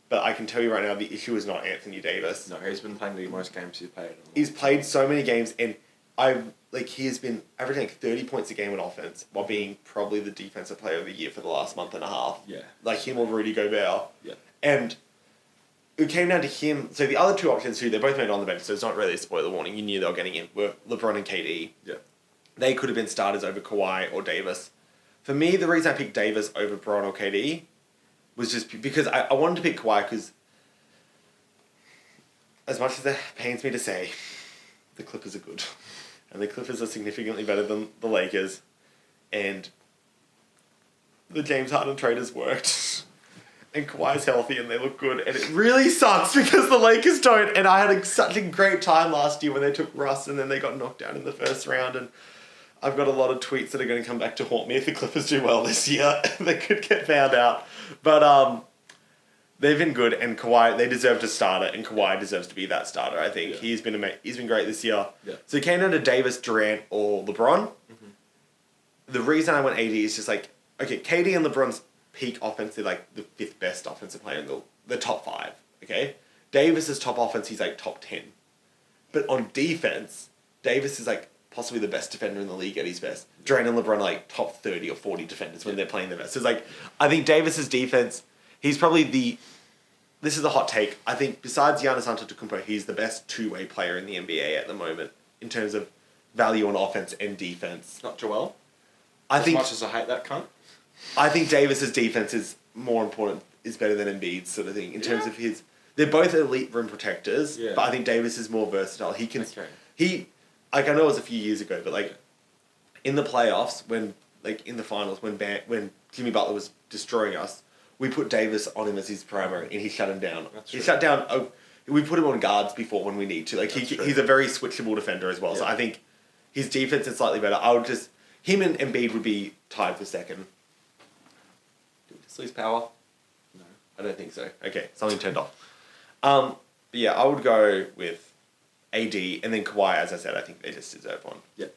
but I can tell you right now the issue is not Anthony Davis. No, he's been playing the most games he's played. He's played so many games, and he has been averaging like 30 points a game on offense while being probably the defensive player of the year for the last month and a half. Yeah. Like him or Rudy Gobert. Yeah. And it came down to him. So the other two options, who they both made on the bench, so it's not really a spoiler warning. You knew they were getting in, were LeBron and KD. Yeah. They could have been starters over Kawhi or Davis. For me, the reason I picked Davis over Bron or KD was just because I wanted to pick Kawhi because, as much as it pains me to say, the Clippers are good. And the Clippers are significantly better than the Lakers. And the James Harden trade has worked. And Kawhi's healthy and they look good. And it really sucks because the Lakers don't. And I had such a great time last year when they took Russ and then they got knocked down in the first round. And I've got a lot of tweets that are going to come back to haunt me if the Clippers do well this year. They could get found out. But they've been good, and Kawhi, they deserve to start it, and Kawhi deserves to be that starter, I think. Yeah. He's been great this year. Yeah. So it came down to Davis, Durant, or LeBron. Mm-hmm. The reason I went AD is just like, okay, KD and LeBron's peak offense, they're like the 5th best offensive player in the top 5, okay? Davis's top offense, he's like top 10. But on defense, Davis is like possibly the best defender in the league at his best. Durant and LeBron are like top 30 or 40 defenders when they're playing their best. So it's like, I think Davis's defense, he's probably this is a hot take, I think besides Giannis Antetokounmpo, he's the best two-way player in the NBA at the moment in terms of value on offense and defense. Not Joel? As much as I hate that cunt. I think Davis's defense is more important, is better than Embiid's sort of thing in terms of his... They're both elite rim protectors, but I think Davis is more versatile. He can... Okay. Like, I know it was a few years ago, but, like, in the playoffs, when, like, in the finals, when Jimmy Butler was destroying us, we put Davis on him as his primary, and he shut him down. He shut down... we put him on guards before when we need to. Like, he's a very switchable defender as well, so I think his defense is slightly better. I would just... Him and Embiid would be tied for second. Did we just lose power? No. I don't think so. Okay, something turned off. But yeah, I would go with AD, and then Kawhi, as I said, I think they just deserve one. Yeah.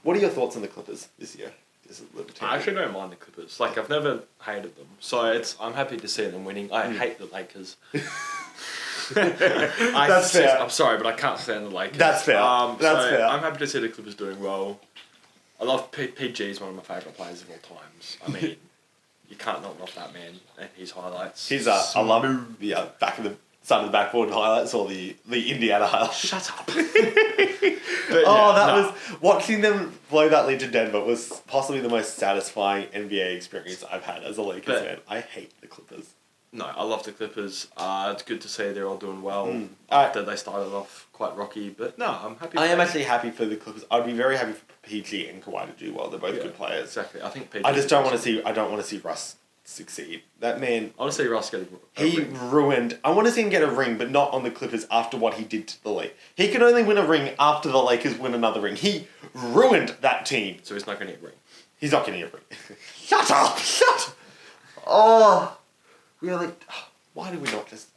What are your thoughts on the Clippers this year? Just a little I actually don't mind the Clippers. Like, I've never hated them. So I'm happy to see them winning. I hate the Lakers. That's fair. I'm sorry, but I can't stand the Lakers. That's fair. That's fair. I'm happy to see the Clippers doing well. I love PG is one of my favourite players of all times. I mean, you can't not love that man and his highlights. He's I love the back of the side of the backboard highlights or the Indiana highlights. Shut up. Was watching them blow that lead to Denver was possibly the most satisfying NBA experience I've had as a Lakers fan. I hate the Clippers. No, I love the Clippers. It's good to see they're all doing well after they started off quite rocky. But no, I'm happy. I am actually happy for the Clippers. I'd be very happy for PG and Kawhi to do well. They're both good players. Exactly. I think PG. I just don't want to see. I don't want to see Russ succeed. That man. I want to see Russ get a He ring. ruined. I want to see him get a ring, but not on the Clippers after what he did to the Lakers. He can only win a ring after the Lakers win another ring. He ruined that team. So he's not going to get a ring. He's not getting a ring. Shut up! Shut. Oh, really? Why do we not just?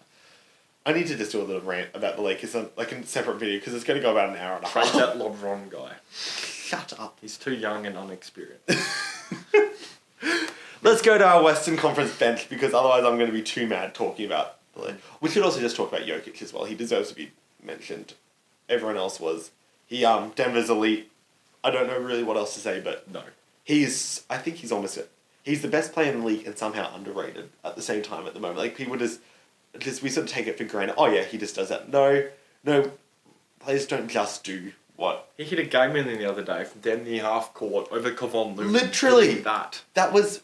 I need to just do a little rant about the Lakers on like a separate video because it's going to go about an hour and a half. Trade that LeBron guy. Shut up. He's too young and unexperienced. Let's go to our Western Conference bench because otherwise I'm going to be too mad talking about the Lakers. We should also just talk about Jokic as well. He deserves to be mentioned. Everyone else was. Denver's elite. I don't know really what else to say, but No. I think he's almost it. He's the best player in the league and somehow underrated at the same time at the moment. Like, people just we sort of take it for granted. Oh, yeah, he just does that. No, players don't just do what. He hit a game winner the other day from down near half court over Kevon Looney. Literally. Doing that. That was...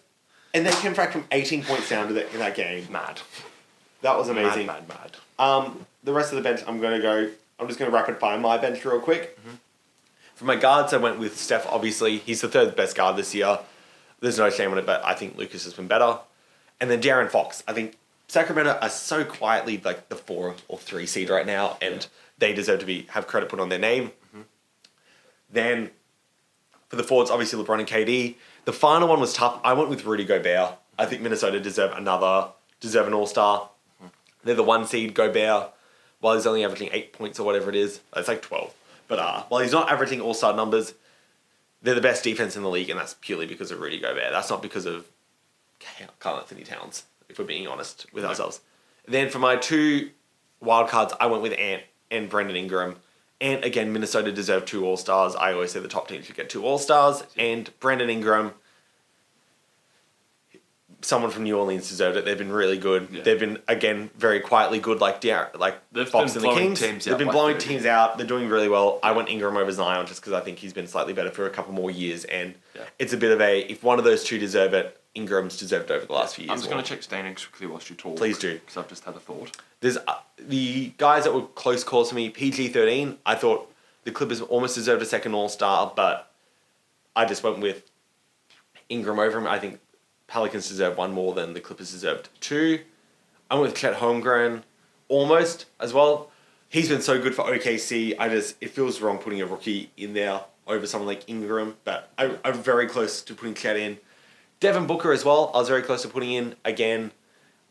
And they came back from 18 points down to in that game. Mad. That was amazing. Mad. The rest of the bench, I'm just going to rapid fire my bench real quick. Mm-hmm. For my guards, I went with Steph, obviously. He's the third best guard this year. There's no shame on it, but I think Lucas has been better. And then De'Aaron Fox. I think Sacramento are so quietly like the 4 or 3 seed right now, and they deserve to have credit put on their name. Mm-hmm. Then for the forwards, obviously LeBron and KD. The final one was tough. I went with Rudy Gobert. I think Minnesota deserve an all-star. Mm-hmm. They're the 1 seed, Gobert. While he's only averaging 8 points or whatever it is. It's like 12. But while he's not averaging all-star numbers, they're the best defense in the league, and that's purely because of Rudy Gobert. That's not because of Karl Anthony Towns, if we're being honest with ourselves. Then for my 2 wildcards, I went with Ant and Brandon Ingram. Ant, again, Minnesota deserved 2 All-Stars. I always say the top team should get 2 All-Stars. And Brandon Ingram, someone from New Orleans deserved it. They've been really good. Yeah. They've been, again, very quietly good, like Fox and the Kings. They've been blowing teams out. They're doing really well. I went Ingram over Zion just because I think he's been slightly better for a couple more years. And it's a bit of if one of those 2 deserve it, Ingram's deserved it over the last few years. I'm just going to check standings quickly whilst you talk. Please do. Because I've just had a thought. There's the guys that were close calls for me. PG-13, I thought the Clippers almost deserved a second All-Star, but I just went with Ingram over him. I think Pelicans deserve 1 more than the Clippers deserved 2. I went with Chet Holmgren almost as well. He's been so good for OKC. It feels wrong putting a rookie in there over someone like Ingram, but I'm very close to putting Chet in. Devin Booker as well, I was very close to putting in. Again,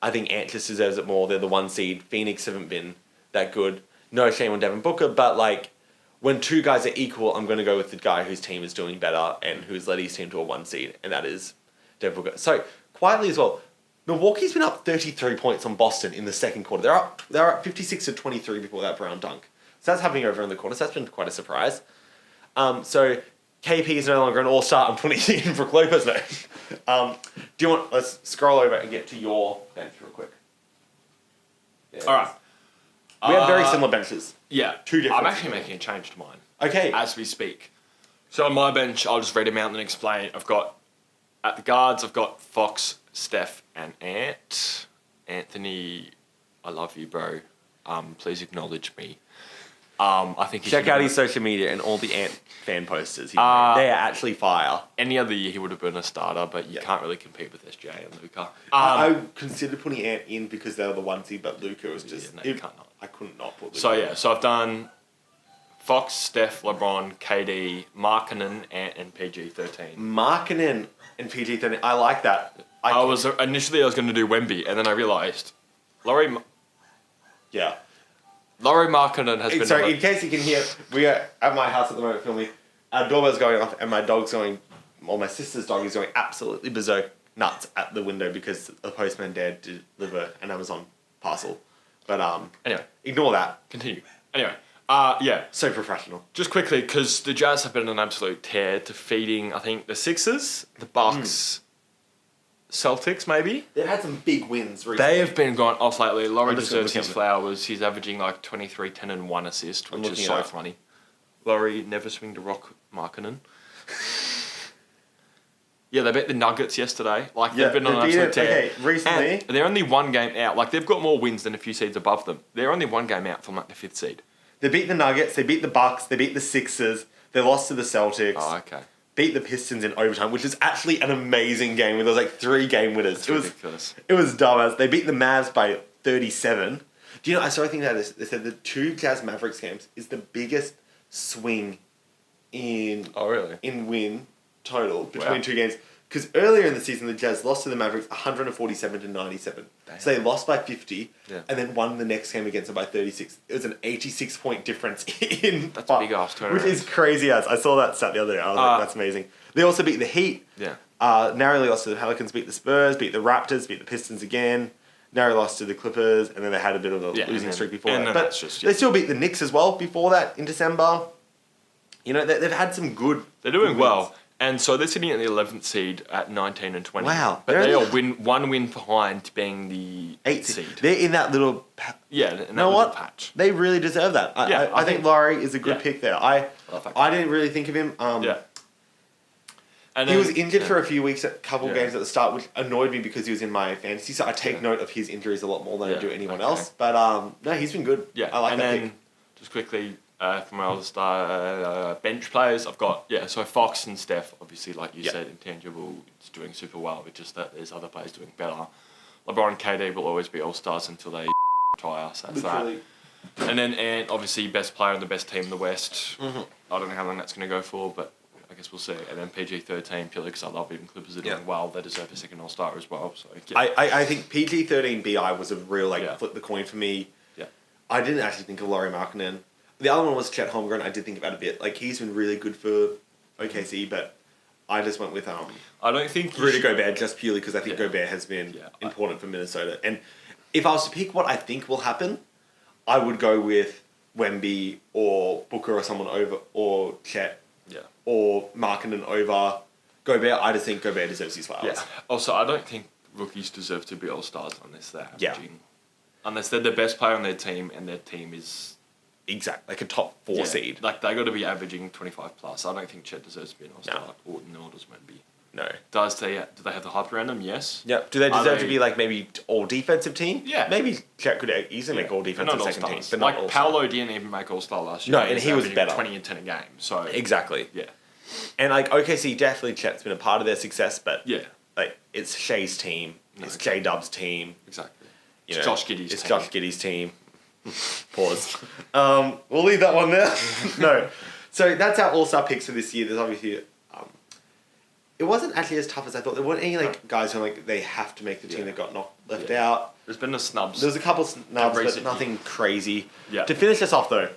I think Ant just deserves it more. They're the 1 seed. Phoenix haven't been that good. No shame on Devin Booker, but when 2 guys are equal, I'm going to go with the guy whose team is doing better and who's led his team to a 1 seed, and that is Devin Booker. So, quietly as well, Milwaukee's been up 33 points on Boston in the second quarter. They're up 56-23 before that Brown dunk. So that's happening over in the corner. So that's been quite a surprise. So KP is no longer an all-star. I'm putting in Brook Lopez now. Let's scroll over and get to your bench real quick. Yeah, all right. We have very similar benches. Yeah. 2 different. I'm actually making a change to mine. Okay. As we speak. So on my bench, I'll just read them out and then explain. At the guards, I've got Fox, Steph, and Ant. Anthony, I love you, bro. Please acknowledge me. I think check out his social media and all the Ant fan posters. They are actually fire. Any other year he would have been a starter, but you can't really compete with SJ and Luka. I considered putting Ant in because they were the 1 seed, but Luka was just... you can't not. I couldn't not put So Luka. so I've done Fox, Steph, LeBron, KD, Markkanen, Ant, and PG-13. Markkanen and PG-13. I like that. Initially I was going to do Wemby, and then I realised Laurie Markkanen has been... Sorry, in case you can hear, we are at my house at the moment filming. Our doorbell's going off and my dog's going my sister's dog is going absolutely berserk nuts at the window because the postman dared to deliver an Amazon parcel. But Anyway, ignore that. continue. Anyway, yeah. So professional. Just quickly, because the Jazz have been an absolute tear, defeating, I think, the Sixers, the Bucks, Celtics, maybe. They've had some big wins recently. They have been going off lately. Laurie I'm just deserves looking his at it. flowers. He's averaging like 23, 10 and 1 assist, I'm which is looking so it up. funny. Laurie, never swing to rock Markkanen. Yeah, they beat the Nuggets yesterday. Like, they've been on an absolute tear. Okay, recently. And they're only one game out. Like, they've got more wins than a few seeds above them. They're only one game out from like the 5th seed. They beat the Nuggets, they beat the Bucks, they beat the Sixers, they lost to the Celtics. Oh, okay. Beat the Pistons in overtime, which is actually an amazing game where there was like 3 game winners. It's ridiculous. It was dumbass. They beat the Mavs by 37. Do you know, I saw a thing about this. They said the 2 Jazz Mavericks games is the biggest swing in win total between 2 games. Because earlier in the season, the Jazz lost to the Mavericks 147 to 97. Damn. So they lost by 50 Yeah. and then won the next game against them by 36. It was an 86-point difference in... That's a big ass turnaround. Which is crazy as. I saw that stat the other day. I was like, that's amazing. They also beat the Heat. Yeah. Narrowly lost to the Pelicans, beat the Spurs, beat the Raptors, beat the Pistons again. Narrowly lost to the Clippers, and then they had a bit of a losing streak before that. But they still beat the Knicks as well before that in December. You know, they've had some good... They're doing well. And so they're sitting at the 11th seed at 19 and 20. Wow. But they are one win behind being the 8th seed. They're in that little... Yeah, in that You know little what? patch. They really deserve that. I think Laurie is a good pick there. I didn't really think of him. Yeah. And he then, was injured for a few weeks, a couple games at the start, which annoyed me because he was in my fantasy. So I take note of his injuries a lot more than I do anyone else. But no, he's been good. Yeah. I like and that then, pick. just quickly, from my other star bench players, I've got, so Fox and Steph, obviously, like you said, intangible, it's doing super well. It's just that there's other players doing better. LeBron and KD will always be all-stars until they retire, so that's that. And then Ant, obviously, best player and the best team in the West. Mm-hmm. I don't know how long that's going to go for, but I guess we'll see. And then PG-13, purely because I love even Clippers are doing well. They deserve a second all-star as well. So I think PG-13 BI was a real, flip the coin for me. Yeah. I didn't actually think of Laurie Markkanen. The other one was Chet Holmgren. I did think about a bit. Like, he's been really good for OKC, but I just went with I don't think Rudy Gobert just purely because I think Gobert has been important for Minnesota. And if I was to pick what I think will happen, I would go with Wemby or Booker or someone over, or Chet, or Markkanen over Gobert. I just think Gobert deserves his flowers. Yeah. Also, I don't think rookies deserve to be all-stars unless they're averaging. Unless they're the best player on their team and their team is... Exactly, like a top 4 seed. Like, they got to be averaging 25 plus. I don't think Chet deserves to be an all-star. No. Or nor does Wemby. No. Do they have the hype around them? Yes. Yeah. Do they deserve to be like maybe all defensive team? Yeah. Maybe Chet could easily make all defensive second team, but not like all Paolo didn't even make all-star last year. No, and he was better. 20 and 10 a game. So exactly. Yeah. And like OKC, definitely Chet's been a part of their success, but like it's Shea's team, it's J Dub's team. Exactly. You It's know, Josh Giddey's it's team. Josh Giddey's team. Pause. We'll leave that one there. No. So that's our all-star picks for this year. There's obviously it wasn't actually as tough as I thought. There weren't any guys who they have to make the team that got left out. There's been the snubs. There was a couple snubs, but nothing crazy. Yeah. To finish us off though,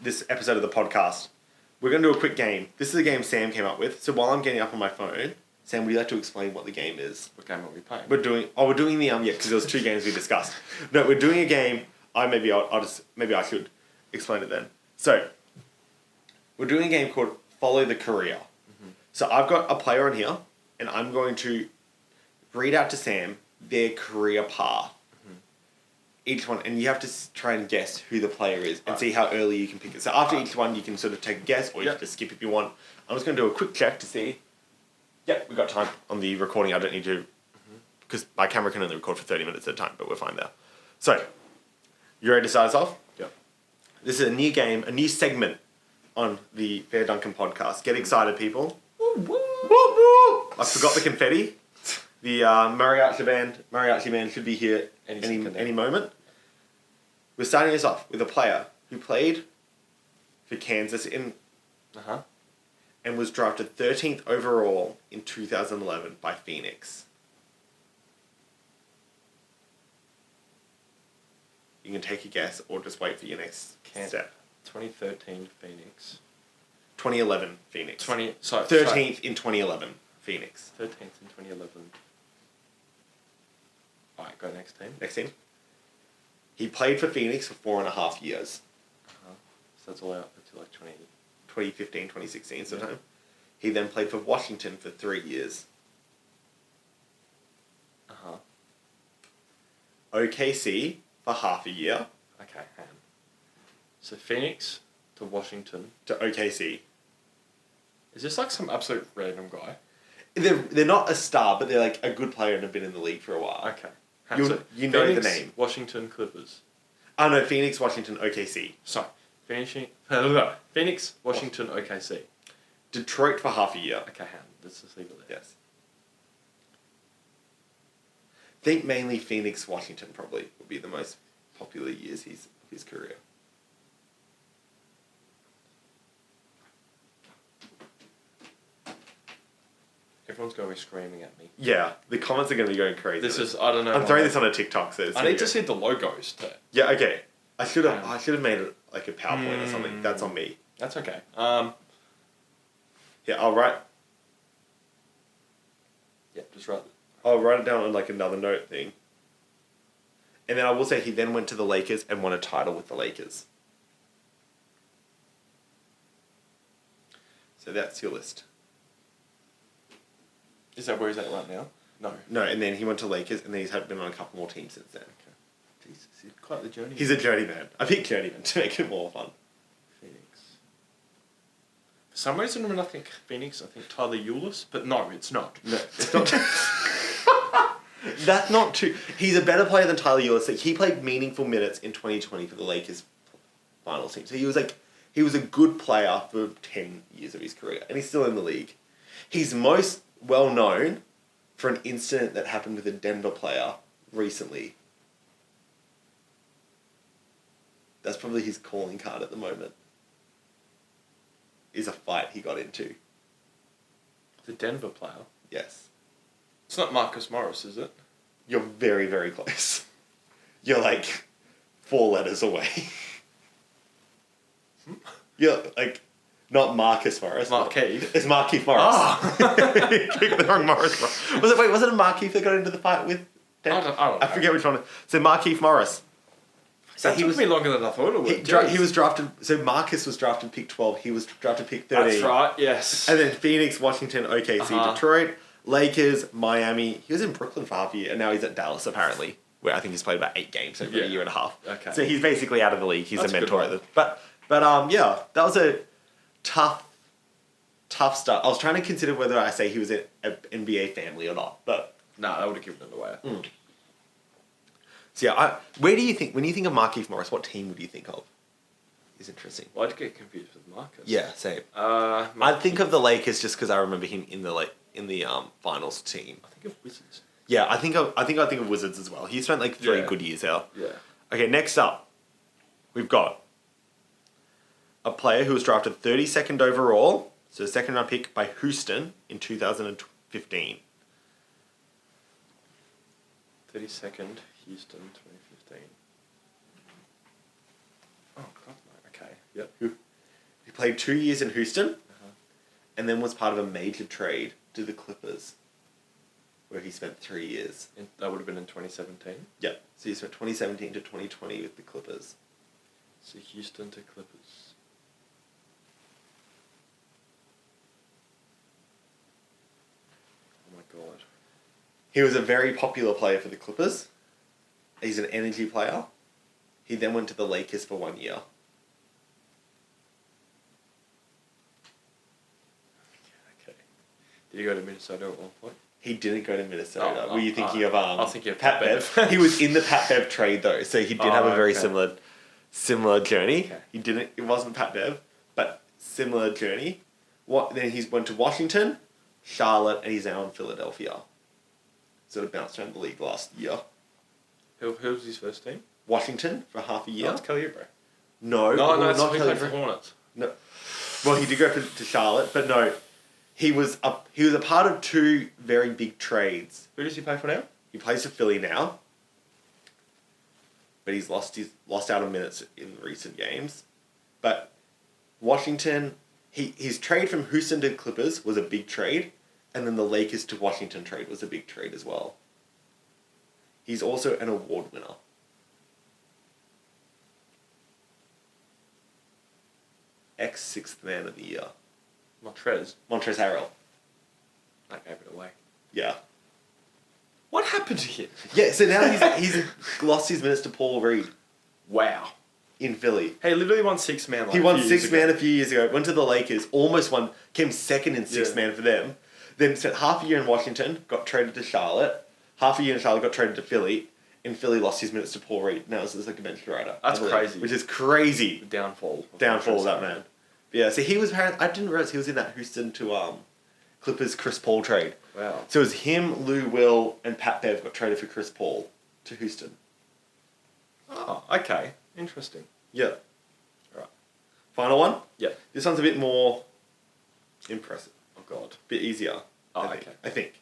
this episode of the podcast, we're going to do a quick game. This is a game Sam came up with. So while I'm getting up on my phone, Sam, would you like to explain what the game is? What game are we playing? We're doing the because there was 2 games we discussed. No, we're doing a game. Maybe I should explain it then. So we're doing a game called Follow the Career. Mm-hmm. So I've got a player on here, and I'm going to read out to Sam their career path. Mm-hmm. Each one, and you have to try and guess who the player is and see how early you can pick it. So after each one, you can sort of take a guess, or you can just skip if you want. I'm just going to do a quick check to see. Yep, we've got time on the recording. I don't need to, because my camera can only record for 30 minutes at a time, but we're fine there. So, you ready to start us off? Yep. This is a new game, a new segment on the Fair Dunkem podcast. Get excited, people. Woo, woo. Woo, woo. I forgot the confetti. The mariachi band should be here any moment. We're starting this off with a player who played for Kansas and was drafted 13th overall in 2011 by Phoenix. You can take a guess or just wait for your next step. 2013 Phoenix. 2011 Phoenix. 13th in 2011 Phoenix. 13th in 2011. Alright, go next team. Next team. He played for Phoenix for 4.5 years. So that's all out until like 2015, 2016 sometime. He then played for Washington for 3 years. OKC for half a year. Okay, hang on. So Phoenix to Washington. To OKC. Is this like some absolute random guy? They're not a star, but they're like a good player and have been in the league for a while. Okay. You know Phoenix, the name. Washington Clippers. Oh no, Phoenix, Washington, OKC. Sorry. Phoenix, Washington, OKC. Detroit for half a year. Okay, hang on. Let's just leave it there. Yes. Think mainly Phoenix, Washington probably would be the most popular years of his career. Everyone's going to be screaming at me. Yeah, the comments are going to be going crazy. I don't know. I'm throwing this on a TikTok, so I need to see the logos too. Yeah, okay. I should have made it like a PowerPoint or something. That's on me. That's okay. Yeah, I'll write it down on like another note thing. And then I will say he then went to the Lakers and won a title with the Lakers. So that's your list. Is that where he's at right now? No. No, and then he went to Lakers and then he's been on a couple more teams since then. Okay. Jesus, he's quite the journey. He's a journeyman. I picked journeyman to make it more fun. Phoenix. For some reason when I think Phoenix, I think Tyler Eulis, but no, it's not. No, it's not. That's not true. He's a better player than Tyler Eulis. Like, he played meaningful minutes in 2020 for the Lakers finals team. So he was a good player for 10 years of his career, and he's still in the league. He's most well known for an incident that happened with a Denver player recently. That's probably his calling card at the moment. Is a fight he got into. The Denver player? Yes. It's not Marcus Morris, is it? You're very, very close. You're like 4 letters away. You're like, not Marcus Morris. Markeith. It's Markeith Morris. Oh. You picked the wrong Morris. Was it a Markeith that got into the fight with Dan? I don't know. I forget which one. So Markeith Morris. So that took me longer than I thought it would. He was drafted, so Marcus was drafted pick 12, he was drafted pick 13. That's right, yes. And then Phoenix, Washington, OKC, Detroit, Lakers, Miami. He was in Brooklyn for half a year, and now he's at Dallas apparently, where I think he's played about 8 games over a year and a half. Okay. So he's basically out of the league. He's That's a mentor at the... But yeah, that was a tough start. I was trying to consider whether I say he was an NBA family or not, but... Nah, that would have given it away. So yeah, where do you think, when you think of Markeith Morris, what team would you think of? Is interesting. Well, I'd get confused with Marcus. Yeah, same. I'd think of the Lakers just because I remember him in the finals team. I think of Wizards. Yeah, I think of Wizards as well. He spent like 3 good years there. Yeah. Okay, next up, we've got a player who was drafted 32nd overall, so second round pick by Houston in 2015. 32nd, Houston, 2015. Oh, God, no. Okay. Yep. He played 2 years in Houston, and then was part of a major trade to the Clippers, where he spent 3 years. That would have been in 2017? Yep. So he spent 2017 to 2020 with the Clippers. So Houston to Clippers. Oh my God. He was a very popular player for the Clippers. He's an energy player. He then went to the Lakers for 1 year. Okay. Did he go to Minnesota at one point? He didn't go to Minnesota. Were you thinking of... I was thinking of Pat Bev. He was in the Pat Bev trade though, so he did have a very similar journey. Okay. It wasn't Pat Bev, but similar journey. Then he went to Washington, Charlotte, and he's now in Philadelphia. Sort of bounced around the league last year. Who was his first team? Washington for half a year. That's Kelly Oubre. No, not Kelly played Oubre. for Hornets. No. Well, he did go to Charlotte, but no. He was a part of 2 very big trades. Who does he play for now? He plays for Philly now, but he's lost out on minutes in recent games. But Washington, his trade from Houston to Clippers was a big trade, and then the Lakers to Washington trade was a big trade as well. He's also an award winner. Sixth man of the year. Montrezl Harrell. I gave it away. Yeah. What happened to him? Yeah, so now he's lost his minutes to Paul Reed. Wow. In Philly. He literally won sixth man. He won sixth man a few years ago. Went to the Lakers. Almost won. Came second in sixth man for them. Then spent half a year in Washington. Got traded to Charlotte. Half a year in Charlotte. Got traded to Philly. And Philly lost his minutes to Paul Reed. Now it's like a bench rider. That's crazy. Which is crazy. The downfall. Downfall of that man. But yeah, so he was apparently... I didn't realize he was in that Houston to Clippers Chris Paul trade. Wow. So it was him, Lou Will, and Pat Bev got traded for Chris Paul to Houston. Oh, okay. Interesting. Yeah. Right. Final one? Yeah. This one's a bit more impressive. Oh, God. Bit easier. Oh, I think. okay. I think.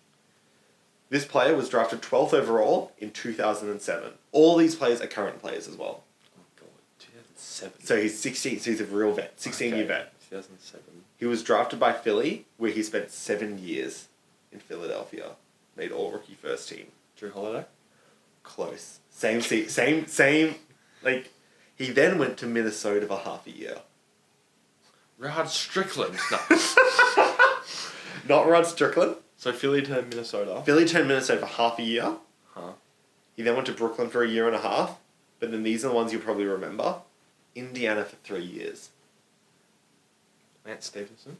This player was drafted 12th overall in 2007. All these players are current players as well. Oh, God. 2007. So he's 16, so he's a real vet. 16-year vet. 2007. He was drafted by Philly, where he spent 7 years in Philadelphia. Made all-rookie first team. Drew Holiday? Close. Same, like, he then went to Minnesota for half a year. Rod Strickland. No. Not Rod Strickland. So Philly to Minnesota. Philly turned Minnesota for half a year. Huh. He then went to Brooklyn for a year and a half. But then these are the ones you'll probably remember. Indiana for 3 years. Lance Stevenson?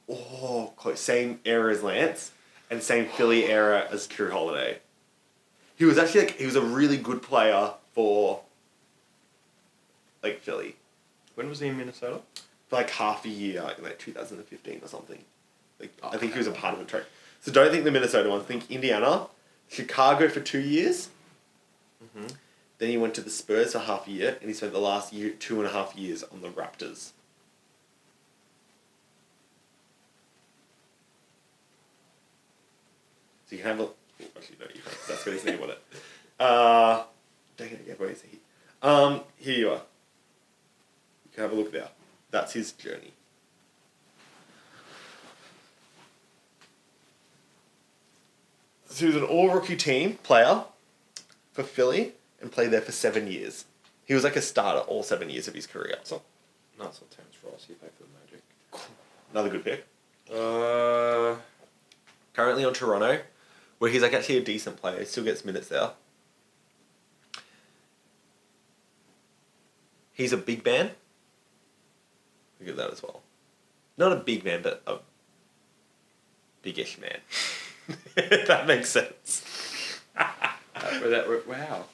Oh, close. Same era as Lance. And same Philly era as Drew Holiday. He was actually, he was a really good player for, Philly. When was he in Minnesota? For, half a year, in, 2015 or something. I think he was a part of a trade. So don't think the Minnesota one. Think Indiana. Chicago for 2 years. Mm-hmm. Then he went to the Spurs for half a year, and he spent the last 2.5 years on the Raptors. So you can have a... Oh, actually, no, you can't. That's got his name on it. Dang it, where is he? Here you are. You can have a look there. That's his journey. So he was an all-rookie team player for Philly and played there for 7 years. He was like a starter all 7 years of his career. No, it's not Terrence Ross. He played for the Magic. Another good pick. Currently on Toronto, where he's actually a decent player. He still gets minutes there. He's a big man. Look at that as well. Not a big man, but a biggish man. If that makes sense. Wow.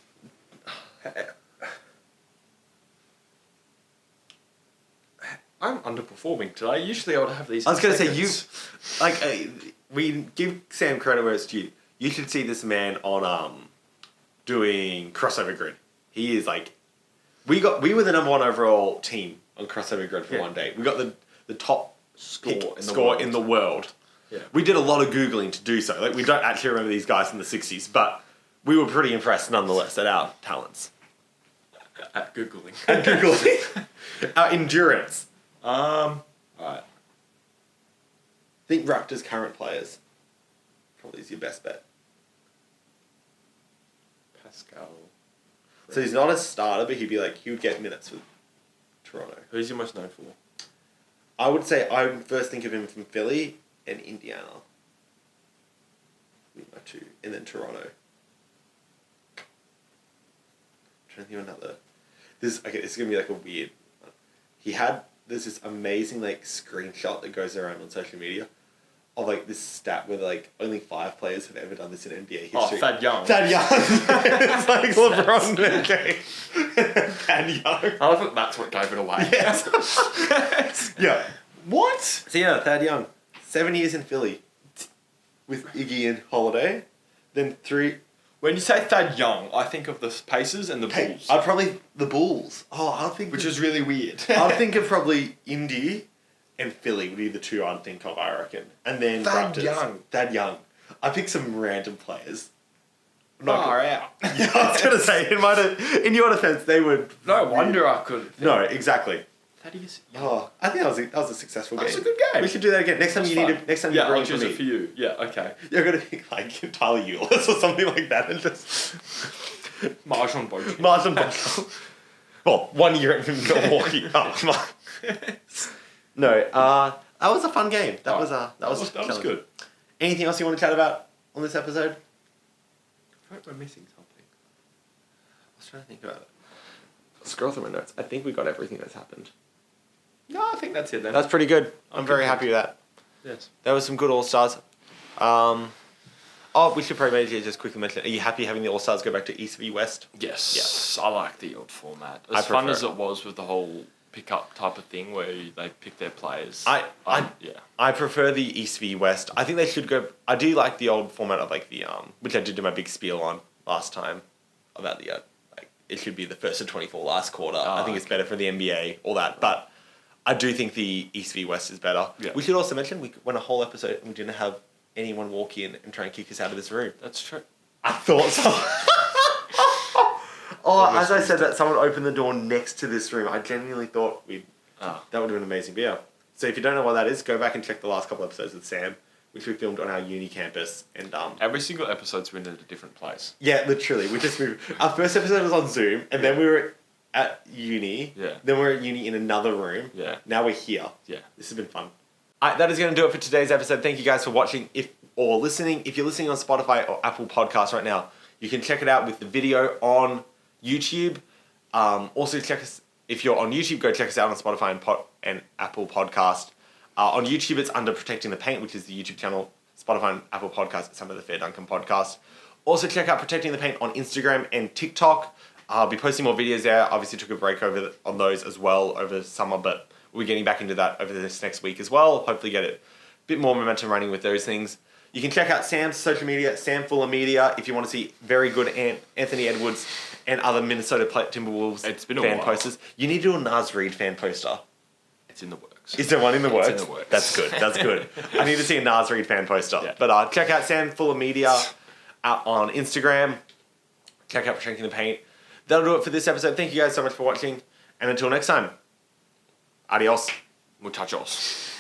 I'm underperforming today. Usually I would have these. I was going to say, we give Sam credit where it's due. You should see this man on doing crossover grid. He is we were the number 1 overall team on crossover grid for one day. We got the top score in the world. Yeah. We did a lot of Googling to do so. We don't actually remember these guys in the 60s, but we were pretty impressed nonetheless at our talents. At Googling. At Googling. Our endurance. Alright. Think Raptors' current players. Probably is your best bet. Pascal. So he's not a starter, but he would get minutes with Toronto. Who's he most known for? I would say I would first think of him from Philly and Indiana. My two. And then Toronto. I'm trying to think of another. This is going to be a weird one. There's this amazing screenshot that goes around on social media of this stat where only 5 players have ever done this in NBA history. Oh, Thad Young. Thad Young. It's LeBron in game. Thad Young. I think that's what gave it away. Yes. Yeah. What? So yeah, Thad Young. 7 years in Philly with Iggy and Holiday. Then 3... When you say Thad Young, I think of the Pacers and the Bulls. I'd probably... The Bulls. Oh, I'll think... Which is really weird. I'd think of probably Indy and Philly would be the 2 I'd think of, I reckon. And then Thad Raptors. Young. Thad Young. I picked some random players. Far out. Yeah, I was going to say, in your defense, they would... No wonder I couldn't. No, exactly. Thaddeus. Oh, I think that was a successful game. That's a good game. We should do that again. Next time you need it. Next time you bring I'll it for choose me. it for you. Yeah, okay. You're gonna pick like Tyler Eulis or something like that, and just Marjon Bogey. Martin Butler. Well, 1 year in Milwaukee. No, that was a fun game. That was good. Anything else you want to chat about on this episode? I hope we're missing something. I was trying to think about it. Scroll through my notes. I think we got everything that's happened. No, I think that's it then. That's pretty good. I'm very happy with that. Yes. There was some good All-Stars. We should probably maybe just quickly mention, are you happy having the All-Stars go back to East v West? Yes. I like the old format. As fun as it was with the whole pick-up type of thing where they pick their players. I prefer the East v West. I think they should go... I do like the old format of like the... which I did do my big spiel on last time about the... it should be the first to 24 last quarter. I think it's better for the NBA, all that. But I do think the East v West is better. Yeah. We should also mention we went a whole episode and we didn't have anyone walk in and try and kick us out of this room. That's true. I thought so. As I said that, someone opened the door next to this room. I genuinely thought that would have been amazing. But yeah. So if you don't know what that is, go back and check the last couple episodes with Sam, which we filmed on our uni campus. And every single episode's been at a different place. Yeah, literally. We just moved. Our first episode was on Zoom, and then we were at uni. Yeah. Then we were at uni in another room. Yeah. Now we're here. Yeah. This has been fun. That is going to do it for today's episode. Thank you guys for watching or listening. If you're listening on Spotify or Apple Podcasts right now, you can check it out with the video on YouTube. Also, check us if you're on YouTube. Go check us out on Spotify and Apple Podcast. On YouTube, it's under Protecting the Paint, which is the YouTube channel. Spotify and Apple Podcast, it's under the Fair Dunkem Podcast. Also, check out Protecting the Paint on Instagram and TikTok. I'll be posting more videos there. Obviously, took a break on those as well over summer, but we're getting back into that over this next week as well. Hopefully, get a bit more momentum running with those things. You can check out Sam's social media, Sam Fuller Media, if you want to see very good Anthony Edwards and other Minnesota Timberwolves fan posters. You need to do a Nas Reed fan poster. It's in the works. Is there one in the works? It's in the works. That's good. That's good. I need to see a Nas Reed fan poster. Yeah. But check out Sam Fuller Media on Instagram. Check out Protecting the Paint. That'll do it for this episode. Thank you guys so much for watching. And until next time, adios. Muchachos.